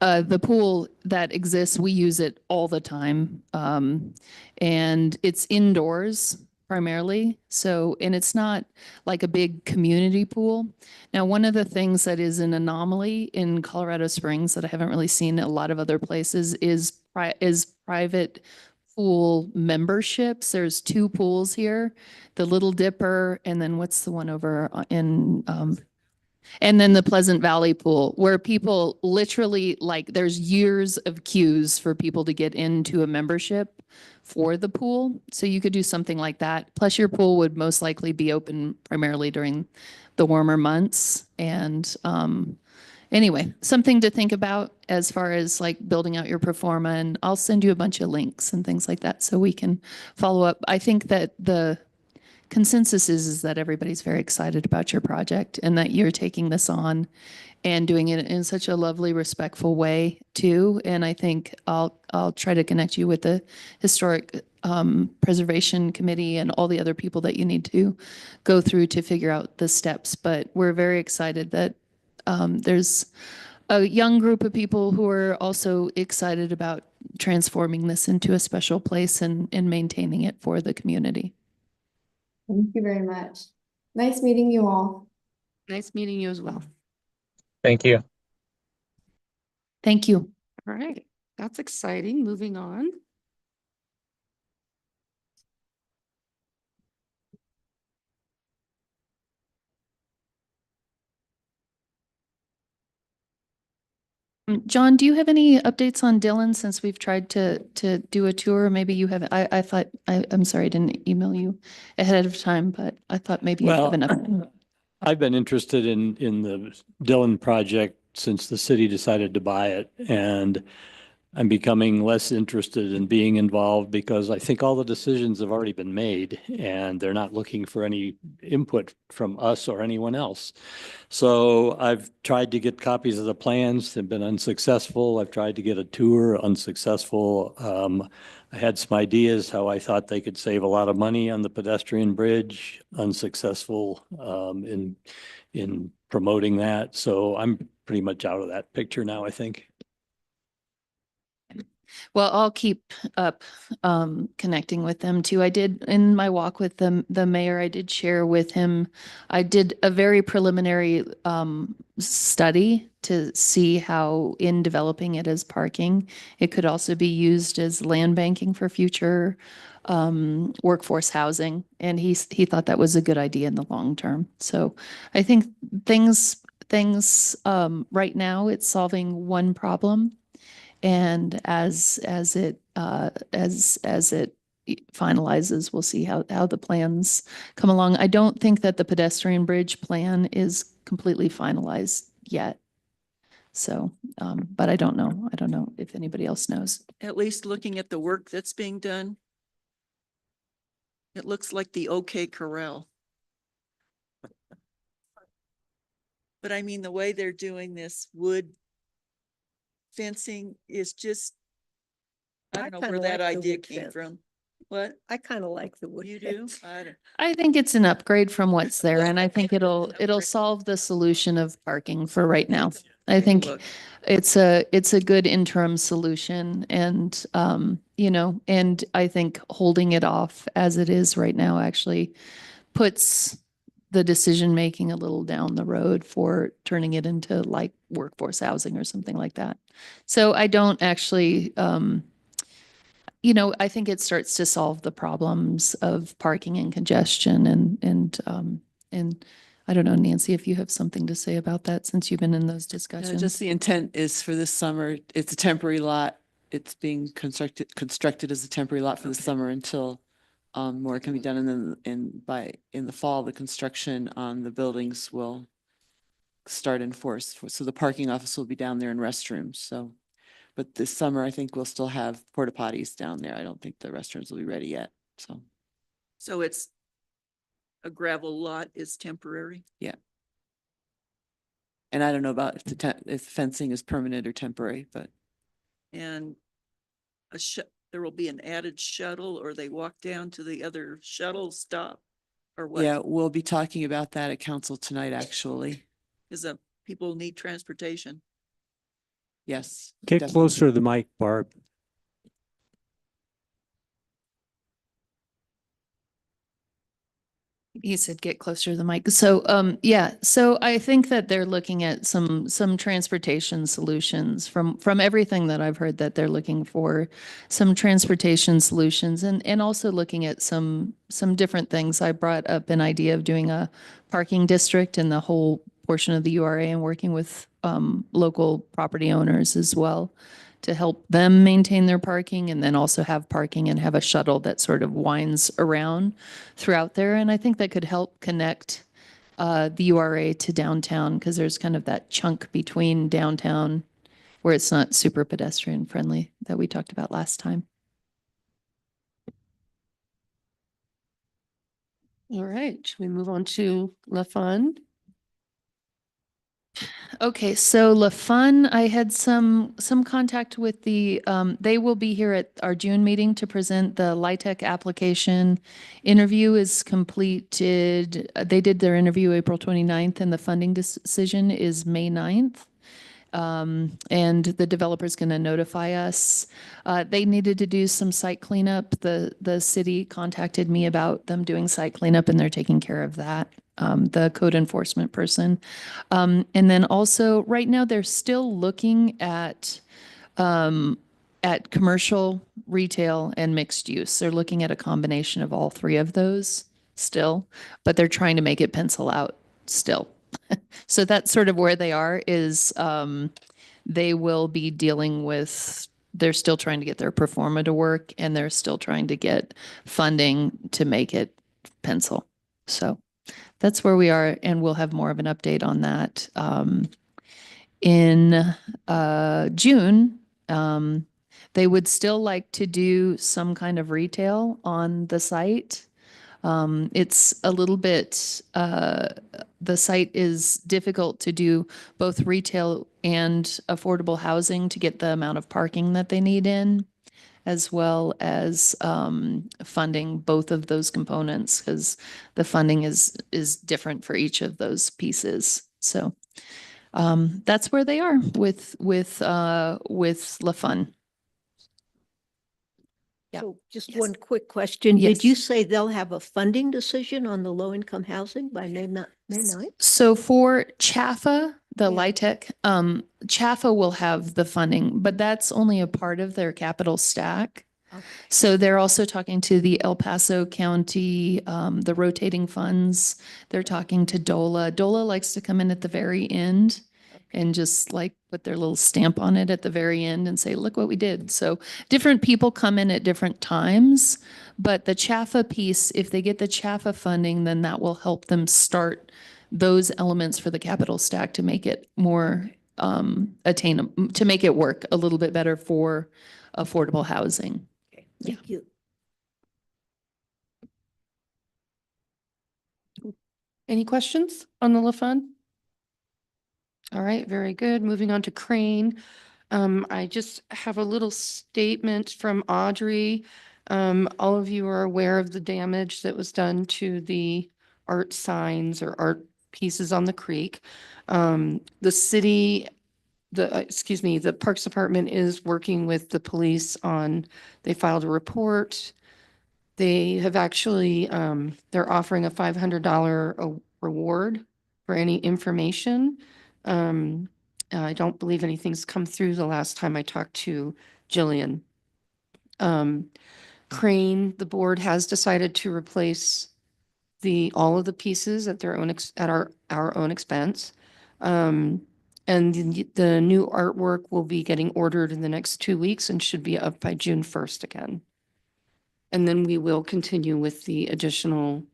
the pool that exists, we use it all the time. And it's indoors primarily. So, and it's not like a big community pool. Now, one of the things that is an anomaly in Colorado Springs that I haven't really seen a lot of other places is private pool memberships. There's two pools here, the Little Dipper, and then what's the one over in and then the Pleasant Valley pool, where people literally, like, there's years of queues for people to get into a membership for the pool. So you could do something like that. Plus your pool would most likely be open primarily during the warmer months. And anyway, something to think about as far as like building out your pro forma. And I'll send you a bunch of links and things like that so we can follow up. I think that the consensus is that everybody's very excited about your project and that you're taking this on and doing it in such a lovely, respectful way too. And I think I'll try to connect you with the Historic Preservation Committee and all the other people that you need to go through to figure out the steps. But we're very excited that there's a young group of people who are also excited about transforming this into a special place and maintaining it for the community. Thank you very much. Nice meeting you all. Nice meeting you as well. Thank you. Thank you. All right, that's exciting. Moving on. John, do you have any updates on Dylan since we've tried to do a tour? Maybe you have, I thought, I'm sorry, I didn't email you ahead of time, but I thought maybe you have an update. I've been interested in the Dillon project since the city decided to buy it, and I'm becoming less interested in being involved because I think all the decisions have already been made and they're not looking for any input from us or anyone else. So I've tried to get copies of the plans, they've been unsuccessful. I've tried to get a tour, unsuccessful. I had some ideas how I thought they could save a lot of money on the pedestrian bridge, unsuccessful in promoting that. So I'm pretty much out of that picture now, I think. Well, I'll keep up connecting with them too. I did in my walk with the mayor, I did share with him, I did a very preliminary study to see how in developing it as parking, it could also be used as land banking for future workforce housing. And he thought that was a good idea in the long term. So I think things right now it's solving one problem. And as it finalizes, we'll see how the plans come along. I don't think that the pedestrian bridge plan is completely finalized yet. So, but I don't know. I don't know if anybody else knows. At least looking at the work that's being done, it looks like the OK Corral. But I mean, the way they're doing this wood fencing is just, I don't know where kinda that like the idea wood came fence. from. What? I kind of like the wood You do? fence. I don't. I think it's an upgrade from what's there, and I think it'll solve the solution of parking for right now. I think Look, it's a good interim solution, and and I think holding it off as it is right now actually puts the decision making a little down the road for turning it into like workforce housing or something like that. So I don't actually I think it starts to solve the problems of parking and congestion and I don't know, Nancy, if you have something to say about that since you've been in those discussions. Just the intent is for this summer, it's a temporary lot. It's being constructed as a temporary lot for the summer until more can be done. And then in the fall, the construction on the buildings will start in force. So the parking office will be down there and restrooms. So, but this summer, I think we'll still have porta potties down there. I don't think the restrooms will be ready yet. so it's a gravel lot is temporary. Yeah. And I don't know about if fencing is permanent or temporary, but And there will be an added shuttle, or they walk down to the other shuttle stop, or what? yeah, we'll be talking about that at council tonight, actually. Is that people need transportation? Yes. Get definitely. closer to the mic, Barb. He said, get closer to the mic. So, yeah, so I think that they're looking at some transportation solutions from everything that I've heard that they're looking for some transportation solutions and also looking at some different things. I brought up an idea of doing a parking district in the whole portion of the URA and working with local property owners as well to help them maintain their parking and then also have parking and have a shuttle that sort of winds around throughout there. And I think that could help connect the URA to downtown because there's kind of that chunk between downtown where it's not super pedestrian friendly that we talked about last time. All right, should we move on to La Fun? Okay, so La Fun, I had some contact with they will be here at our June meeting to present the LIHTC application. Interview is completed. They did their interview April 29th and the funding decision is May 9th. And the developer's going to notify us. They needed to do some site cleanup. The city contacted me about them doing site cleanup and they're taking care of that. The code enforcement person. And then also right now they're still looking at commercial, retail and mixed use. They're looking at a combination of all three of those still, but they're trying to make it pencil out still. So that's sort of where they are is they will be dealing with, they're still trying to get their pro forma to work and they're still trying to get funding to make it pencil. So that's where we are and we'll have more of an update on that in June. They would still like to do some kind of retail on the site. It's a little bit, the site is difficult to do both retail and affordable housing to get the amount of parking that they need in, as well as funding both of those components because the funding is different for each of those pieces. So that's where they are with La Fun. Yeah. So just Yes. one quick question. Did you Yes. say they'll have a funding decision on the low-income housing by May 9th? So for Chaffa, the Yeah. LIHTC, Chaffa will have the funding, but that's only a part of their capital stack. Okay. So they're also talking to the El Paso County, the rotating funds. They're talking to DOLA. DOLA likes to come in at the very end and just like put their little stamp on it at the very end and say, look what we did. So different people come in at different times, but the Chaffa piece, if they get the Chaffa funding, then that will help them start those elements for the capital stack to make it more attainable, to make it work a little bit better for affordable housing. Okay, thank you. Any questions on the LaFund? All right, very good. Moving on to Crane. I just have a little statement from Audrey. All of you are aware of the damage that was done to the art signs or art pieces on the creek. The city, the Parks Department is working with the police on, they filed a report. They have actually, they're offering a $500 reward for any information. I don't believe anything's come through the last time I talked to Jillian. Crane, the board has decided to replace all of the pieces at their own, at our own expense. And the new artwork will be getting ordered in the next 2 weeks and should be up by June 1st again. And then we will continue with the additional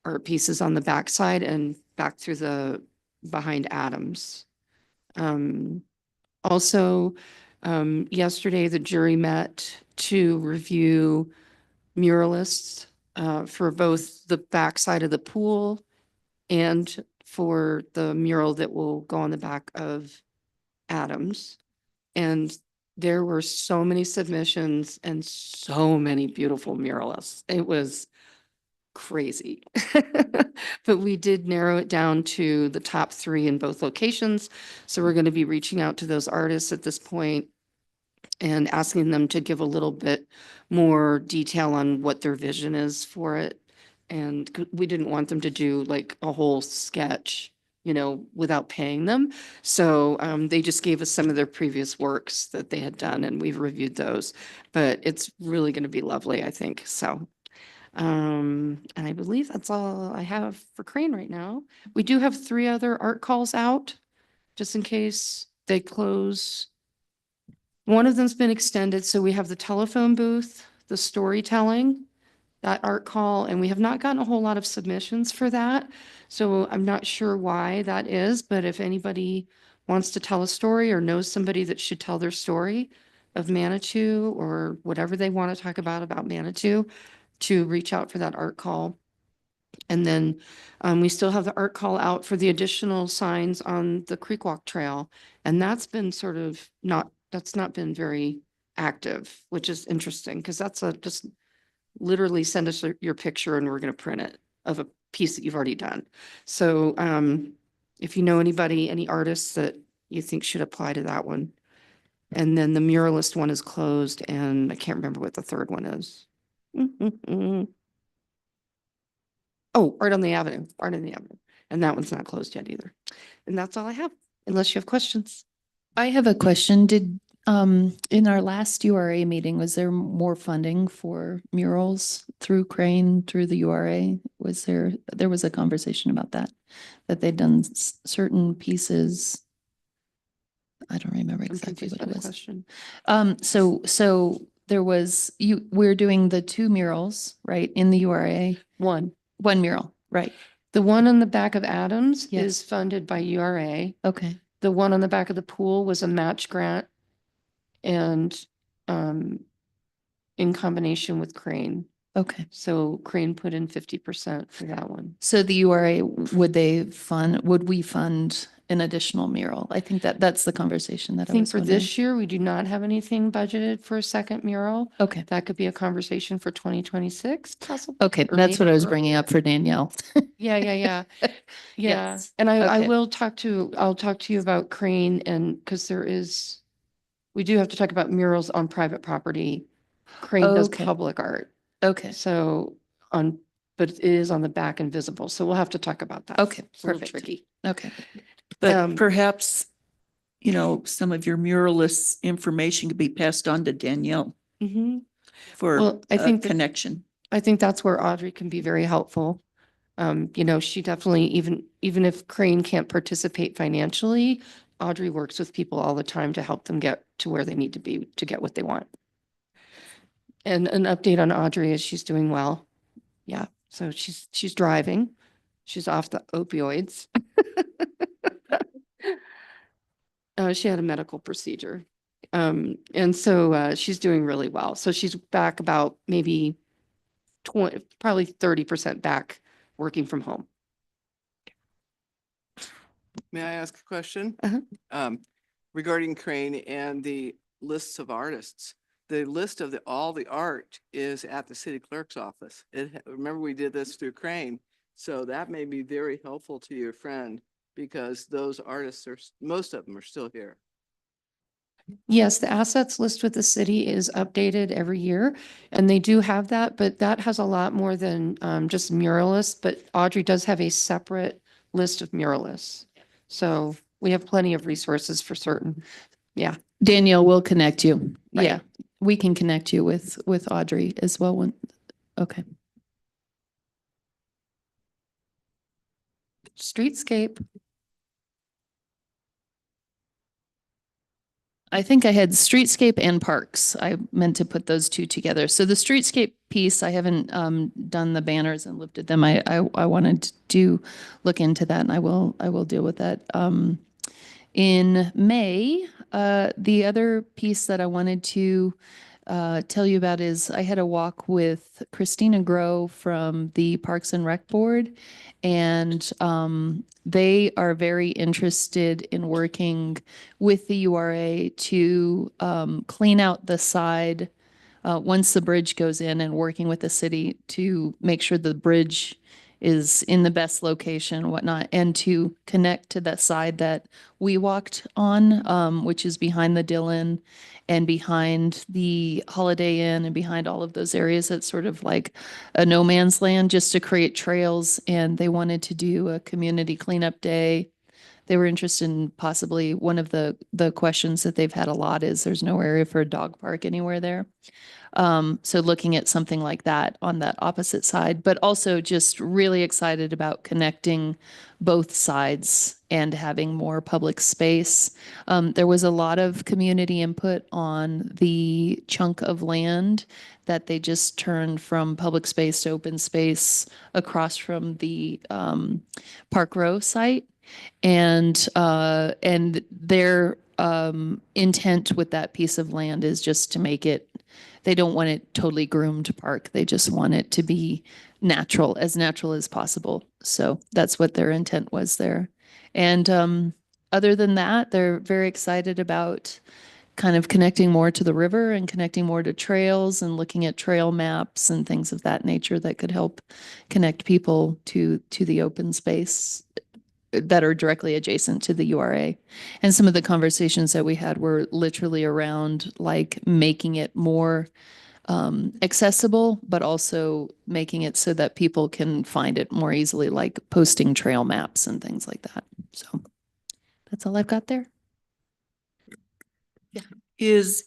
art pieces on the backside and back through behind Adams. Also, yesterday, the jury met to review muralists for both the backside of the pool and for the mural that will go on the back of Adams. And there were so many submissions and so many beautiful muralists. It was crazy. But we did narrow it down to the top 3 in both locations. So we're going to be reaching out to those artists at this point and asking them to give a little bit more detail on what their vision is for it. And we didn't want them to do like a whole sketch, without paying them. So they just gave us some of their previous works that they had done and we've reviewed those. But it's really going to be lovely, I think. So and I believe that's all I have for Crane right now. We do have 3 other art calls out, just in case they close. One of them's been extended, so we have the telephone booth, the storytelling, that art call, and we have not gotten a whole lot of submissions for that. So I'm not sure why that is, but if anybody wants to tell a story or knows somebody that should tell their story of Manitou or whatever they want to talk about Manitou, to reach out for that art call. And then we still have the art call out for the additional signs on the Creek Walk Trail. And that's been that's not been very active, which is interesting because that's just literally send us your picture and we're going to print it of a piece that you've already done. So if you know anybody, any artists that you think should apply to that one. And then the muralist one is closed and I can't remember what the third one is. Oh, Art on the Avenue. And that one's not closed yet either. And that's all I have, unless you have questions. I have a question. Did, in our last URA meeting, was there more funding for murals through Crane, through the URA? There was a conversation about that they'd done certain pieces. I don't remember exactly what it was. Question. So there was, we're doing the 2 murals, right, in the URA? One mural, right. The one on the back of Adams Yes. is funded by URA. Okay. The one on the back of the pool was a match grant and in combination with Crane. Okay. So Crane put in 50% for that one. So the URA, would we fund an additional mural? I think that's the conversation that I I think was for wondering. this year, we do not have anything budgeted for a second mural. Okay. That could be a conversation for 2026 possibly. Okay, or that's what maybe I was earlier. bringing up for Danielle. Yeah. Yeah. Yes. And I Okay. will I'll talk to you about Crane and because we do have to talk about murals on private property Crane does Okay. public art. Okay. So but it is on the back and visible. So we'll have to talk about that. Okay, It's a little perfect. tricky. Okay. But perhaps, you know, some of your muralist information could be passed on to Danielle Mhm. for Well, I a think that- connection. I think that's where Audrey can be very helpful. You know, she definitely, even if Crane can't participate financially, Audrey works with people all the time to help them get to where they need to be to get what they want. And an update on Audrey is she's doing well. Yeah, so she's driving. She's off the opioids. She had a medical procedure. And so she's doing really well. So she's back about maybe 20, probably 30% back working from home. May I ask a question? Uh-huh. Regarding Crane and the lists of artists. The list of all the art is at the city clerk's office. Remember, we did this through Crane. So that may be very helpful to your friend because those artists most of them are still here. Yes, the assets list with the city is updated every year, and they do have that, but that has a lot more than just muralists, but Audrey does have a separate list of muralists. So we have plenty of resources for certain. Yeah. Danielle will connect you. Right. Yeah, we can connect you with Audrey as well. Okay. Streetscape. I think I had streetscape and parks. I meant to put those two together. So the streetscape piece, I haven't done the banners and lifted them. I wanted to look into that, and I will deal with that. In May, the other piece that I wanted to tell you about is I had a walk with Christina Grow from the Parks and Rec Board, and they are very interested in working with the URA to clean out the side once the bridge goes in, and working with the city to make sure the bridge is in the best location and whatnot, and to connect to that side that we walked on, which is behind the Dillon and behind the Holiday Inn and behind all of those areas. That's sort of like a no man's land, just to create trails. And they wanted to do a community cleanup day. They were interested in possibly, one of the questions that they've had a lot is there's no area for a dog park anywhere there. So looking at something like that on that opposite side, but also just really excited about connecting both sides and having more public space. There was a lot of community input on the chunk of land that they just turned from public space to open space across from the Park Row site. And their intent with that piece of land is just to make it, they don't want it totally groomed park. They just want it to be natural as possible. So that's what their intent was there. And other than that, they're very excited about kind of connecting more to the river and connecting more to trails and looking at trail maps and things of that nature that could help connect people to the open space that are directly adjacent to the URA. And some of the conversations that we had were literally around like making it more accessible, but also making it so that people can find it more easily, like posting trail maps and things like that. So that's all I've got there. Is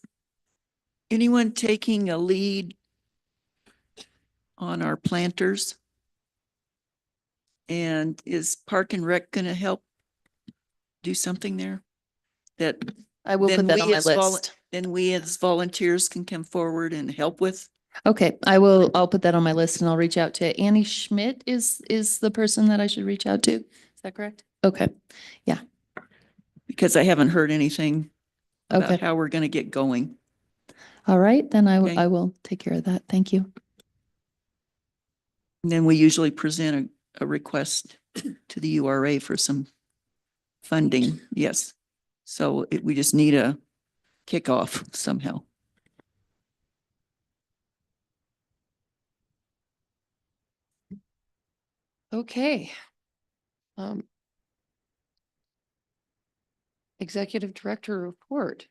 anyone taking a lead on our planters? And is Park and Rec going to help do something there? That I will then put that we on my as list. then we as volunteers can come forward and help with? Okay, I'll put that on my list, and I'll reach out to Annie Schmidt is the person that I should reach out to. Is that correct? Okay. Because I haven't heard anything about Okay. how we're going to get going. All right, then Okay. I will take care of that. Thank you. And then we usually present a request to the URA for some funding. Yes. So we just need a kickoff somehow. Okay. Executive Director report.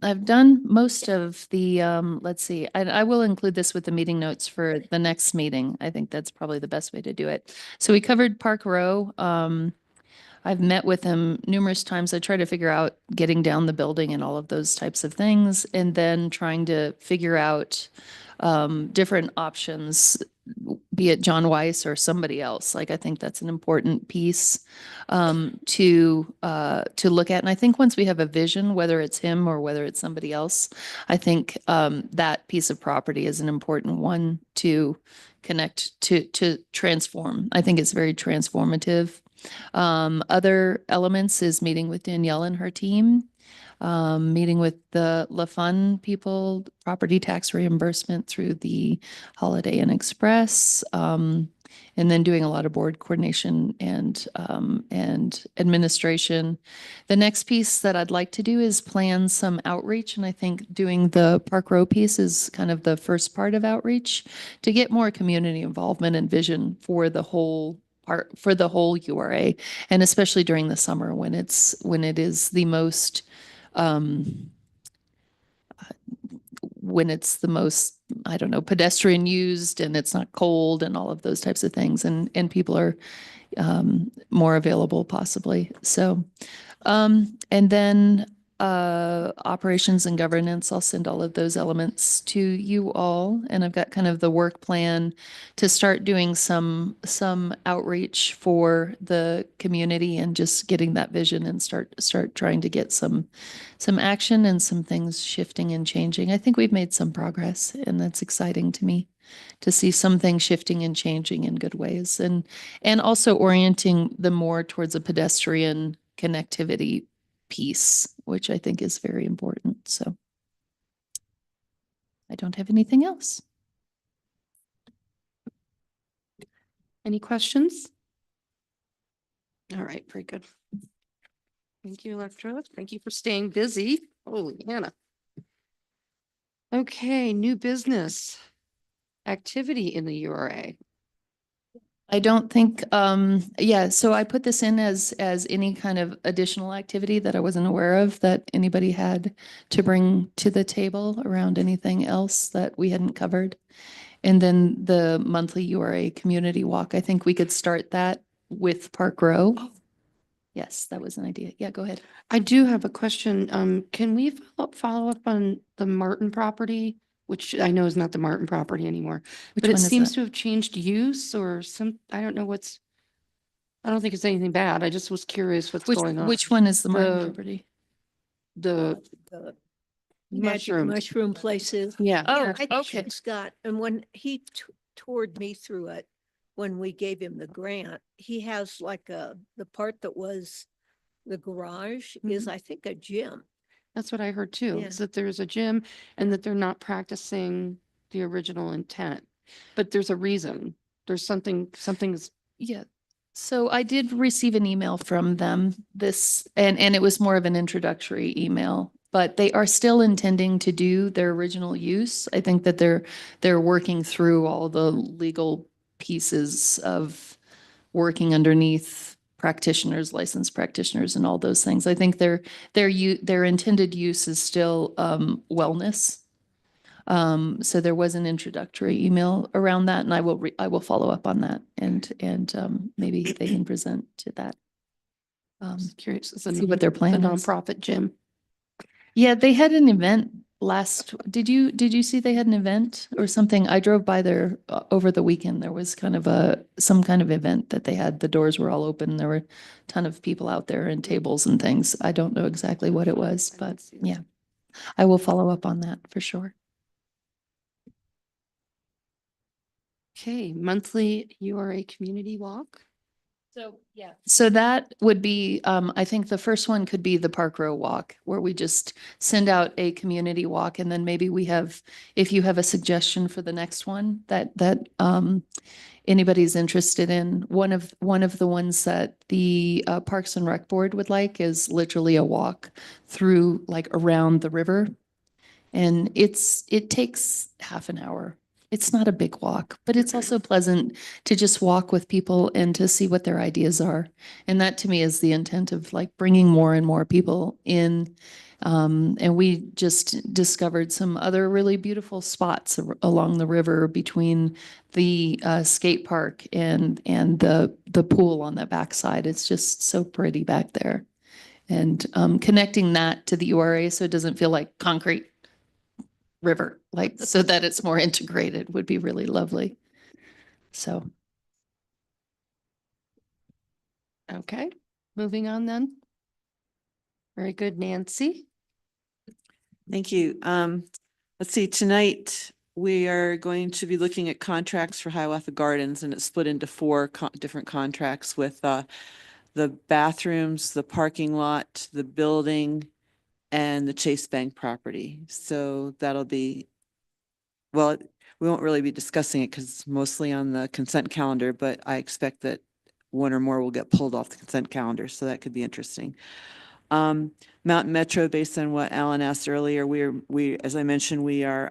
I've done most of the, let's see, I will include this with the meeting notes for the next meeting. I think that's probably the best way to do it. So we covered Park Row. I've met with him numerous times. I try to figure out getting down the building and all of those types of things, and then trying to figure out different options, be it John Weiss or somebody else. Like, I think that's an important piece to look at. And I think once we have a vision, whether it's him or whether it's somebody else, I think that piece of property is an important one to connect to transform. I think it's very transformative. Other elements is meeting with Danielle and her team, meeting with the LaFun people, property tax reimbursement through the Holiday Inn Express, and then doing a lot of board coordination and administration. The next piece that I'd like to do is plan some outreach, and I think doing the Park Row piece is kind of the first part of outreach to get more community involvement and vision for the whole URA, and especially during the summer when it is the most I don't know, pedestrian used, and it's not cold and all of those types of things, and people are more available possibly. So and then operations and governance, I'll send all of those elements to you all. And I've got kind of the work plan to start doing some outreach for the community and just getting that vision and start trying to get some action and some things shifting and changing. I think we've made some progress, and that's exciting to me to see some things shifting and changing in good ways, and also orienting them more towards a pedestrian connectivity piece, which I think is very important. So I don't have anything else. Any questions? All right, very good. Thank you, Electra. Thank you for staying busy. Holy Hannah. Okay, new business activity in the URA. I don't think, so I put this in as any kind of additional activity that I wasn't aware of that anybody had to bring to the table around anything else that we hadn't covered. And then the monthly URA community walk, I think we could start that with Park Row. Yes, that was an idea. Yeah, go ahead. I do have a question. Can we follow up on the Martin property, which I know is not the Martin property anymore, but it seems to have changed use or I don't know I don't think it's anything bad. I just was curious what's going on. Which one is the Martin property? The Magic mushroom places. Yeah. Oh, I okay. Scott, and when he toured me through it, when we gave him the grant, he has like the part that was the garage is, I think, a gym. That's what I heard too, Yeah. is that there's a gym and that they're not practicing the original intent. But there's a reason. There's something's. Yeah. So I did receive an email from them and it was more of an introductory email, but they are still intending to do their original use. I think that they're working through all the legal pieces of working underneath practitioners, licensed practitioners, and all those things. I think their intended use is still wellness. So there was an introductory email around that, and I will follow up on that, and maybe they can present to that. Curious. See what their plan The is. nonprofit gym. Yeah, they had an event did you see they had an event or something? I drove by there over the weekend. There was kind of some kind of event that they had. The doors were all open. There were a ton of people out there and tables and things. I don't know exactly what it was, but yeah, I will follow up on that for sure. Okay, monthly URA community walk. So, yeah. So that would be, I think the first one could be the Park Row walk, where we just send out a community walk, and then maybe if you have a suggestion for the next one that anybody's interested in, one of the ones that the Parks and Rec Board would like is literally a walk through, like, around the river. And it takes half an hour. It's not a big walk, but it's also pleasant to just walk with people and to see what their ideas are. And that to me is the intent of like bringing more and more people in. And we just discovered some other really beautiful spots along the river between the skate park and the pool on the backside. It's just so pretty back there. And connecting that to the URA so it doesn't feel like concrete river, like so that it's more integrated would be really lovely. So. Okay, moving on then. Very good, Nancy. Thank you. Let's see, tonight we are going to be looking at contracts for Hiawatha Gardens, and it's split into four different contracts with the bathrooms, the parking lot, the building, and the Chase Bank property. So that'll be, well, we won't really be discussing it because it's mostly on the consent calendar, but I expect that one or more will get pulled off the consent calendar, so that could be interesting. Mountain Metro, based on what Alan asked earlier, as I mentioned, we are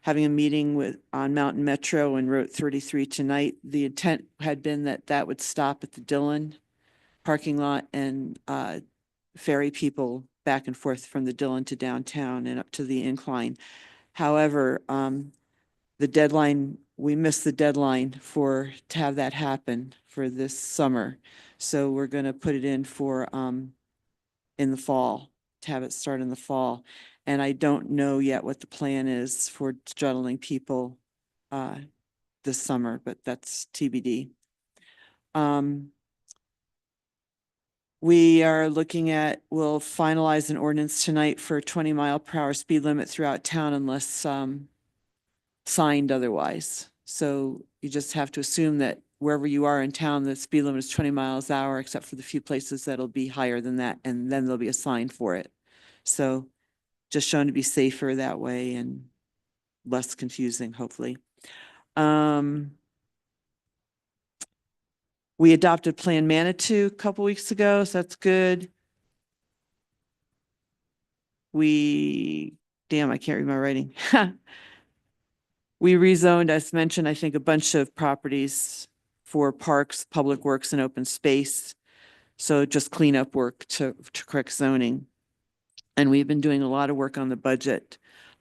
having a meeting on Mountain Metro and Route 33 tonight. The intent had been that would stop at the Dillon parking lot and ferry people back and forth from the Dillon to downtown and up to the incline. However, the deadline, we missed the deadline to have that happen for this summer. So we're going to put it in for in the fall, to have it start in the fall. And I don't know yet what the plan is for shuttling people this summer, but that's TBD. We are looking at, we'll finalize an ordinance tonight for a 20-mile-per-hour speed limit throughout town unless signed otherwise. So you just have to assume that wherever you are in town, the speed limit is 20 miles an hour, except for the few places that'll be higher than that, and then there'll be a sign for it. So just shown to be safer that way and less confusing, hopefully. We adopted Plan Manitou a couple weeks ago, so that's good. Damn, I can't read my writing. We rezoned, as mentioned, I think a bunch of properties for parks, public works, and open space. So just cleanup work to correct zoning. And we've been doing a lot of work on the budget.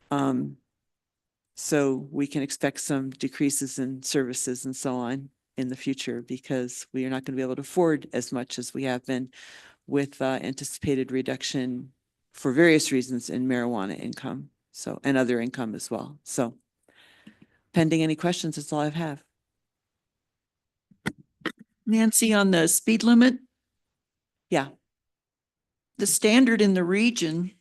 So we can expect some decreases in services and so on in the future because we are not going to be able to afford as much as we have been with anticipated reduction for various reasons in marijuana income. So, and other income as well. So pending any questions, that's all I have. Nancy, on the speed limit, Yeah. the standard in the region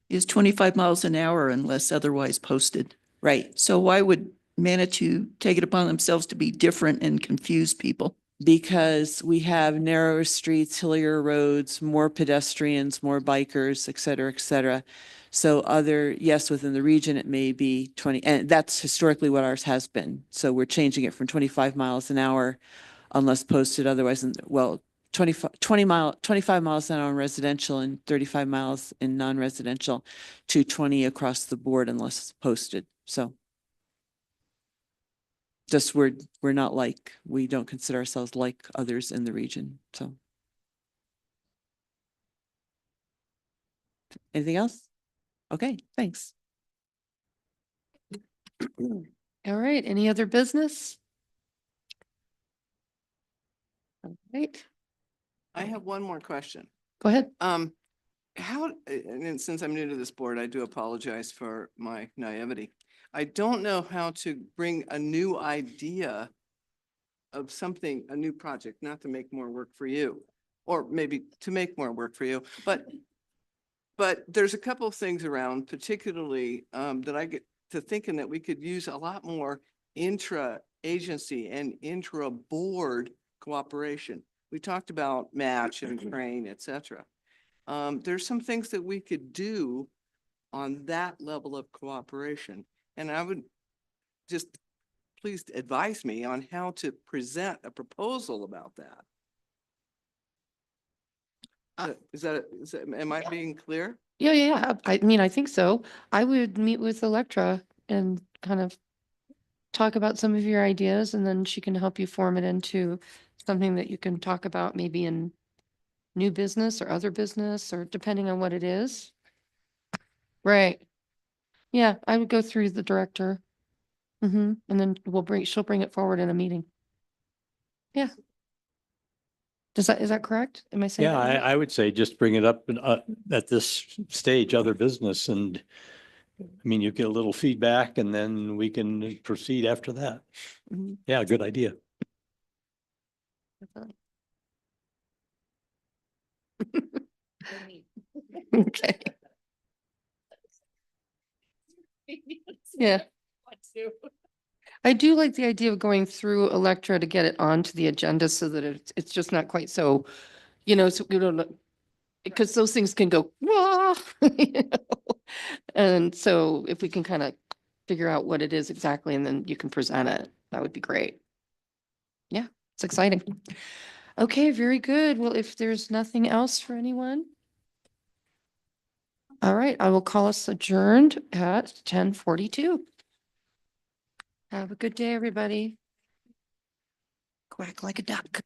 is 25 miles an hour unless otherwise posted. Right. So why would Manitou take it upon themselves to be different and confuse people? Because we have narrower streets, hillier roads, more pedestrians, more bikers, et cetera, et cetera. So yes, within the region, it may be 20, and that's historically what ours has been. So we're changing it from 25 miles an hour unless posted otherwise, 25 miles an hour in residential and 35 miles in non-residential to 20 across the board unless posted. So just we're not like, we don't consider ourselves like others in the region. So anything else? Okay, thanks. All right, any other business? All right, I have one more question. go ahead. And since I'm new to this board, I do apologize for my naivety. I don't know how to bring a new idea of something, a new project, not to make more work for you, or maybe to make more work for you, but there's a couple of things around, particularly that I get to thinking that we could use a lot more intra-agency and intra-board cooperation. We talked about match and train, et cetera. There's some things that we could do on that level of cooperation. And I would just please advise me on how to present a proposal about that. Am I being clear? Yeah. I mean, I think so. I would meet with Electra and kind of talk about some of your ideas and then she can help you form it into something that you can talk about maybe in new business or other business or depending on what it is. Right. Yeah, I would go through the director. And then she'll bring it forward in a meeting. Yeah. Is that correct? Am I saying? Yeah, that right? I would say just bring it up at this stage, other business, and I mean, you get a little feedback and then we can proceed after that. Mhm. Yeah, good idea. Definitely. Okay. Yeah. I do like the idea of going through Electra to get it onto the agenda so that it's just not quite so, so we don't know. Because those things can go, wah, And so if we can kind of figure out what it is exactly, and then you can present it, that would be great. Yeah, it's exciting. Okay, very good. Well, if there's nothing else for anyone. All right, I will call us adjourned at 10:42. Have a good day, everybody. Quack like a duck.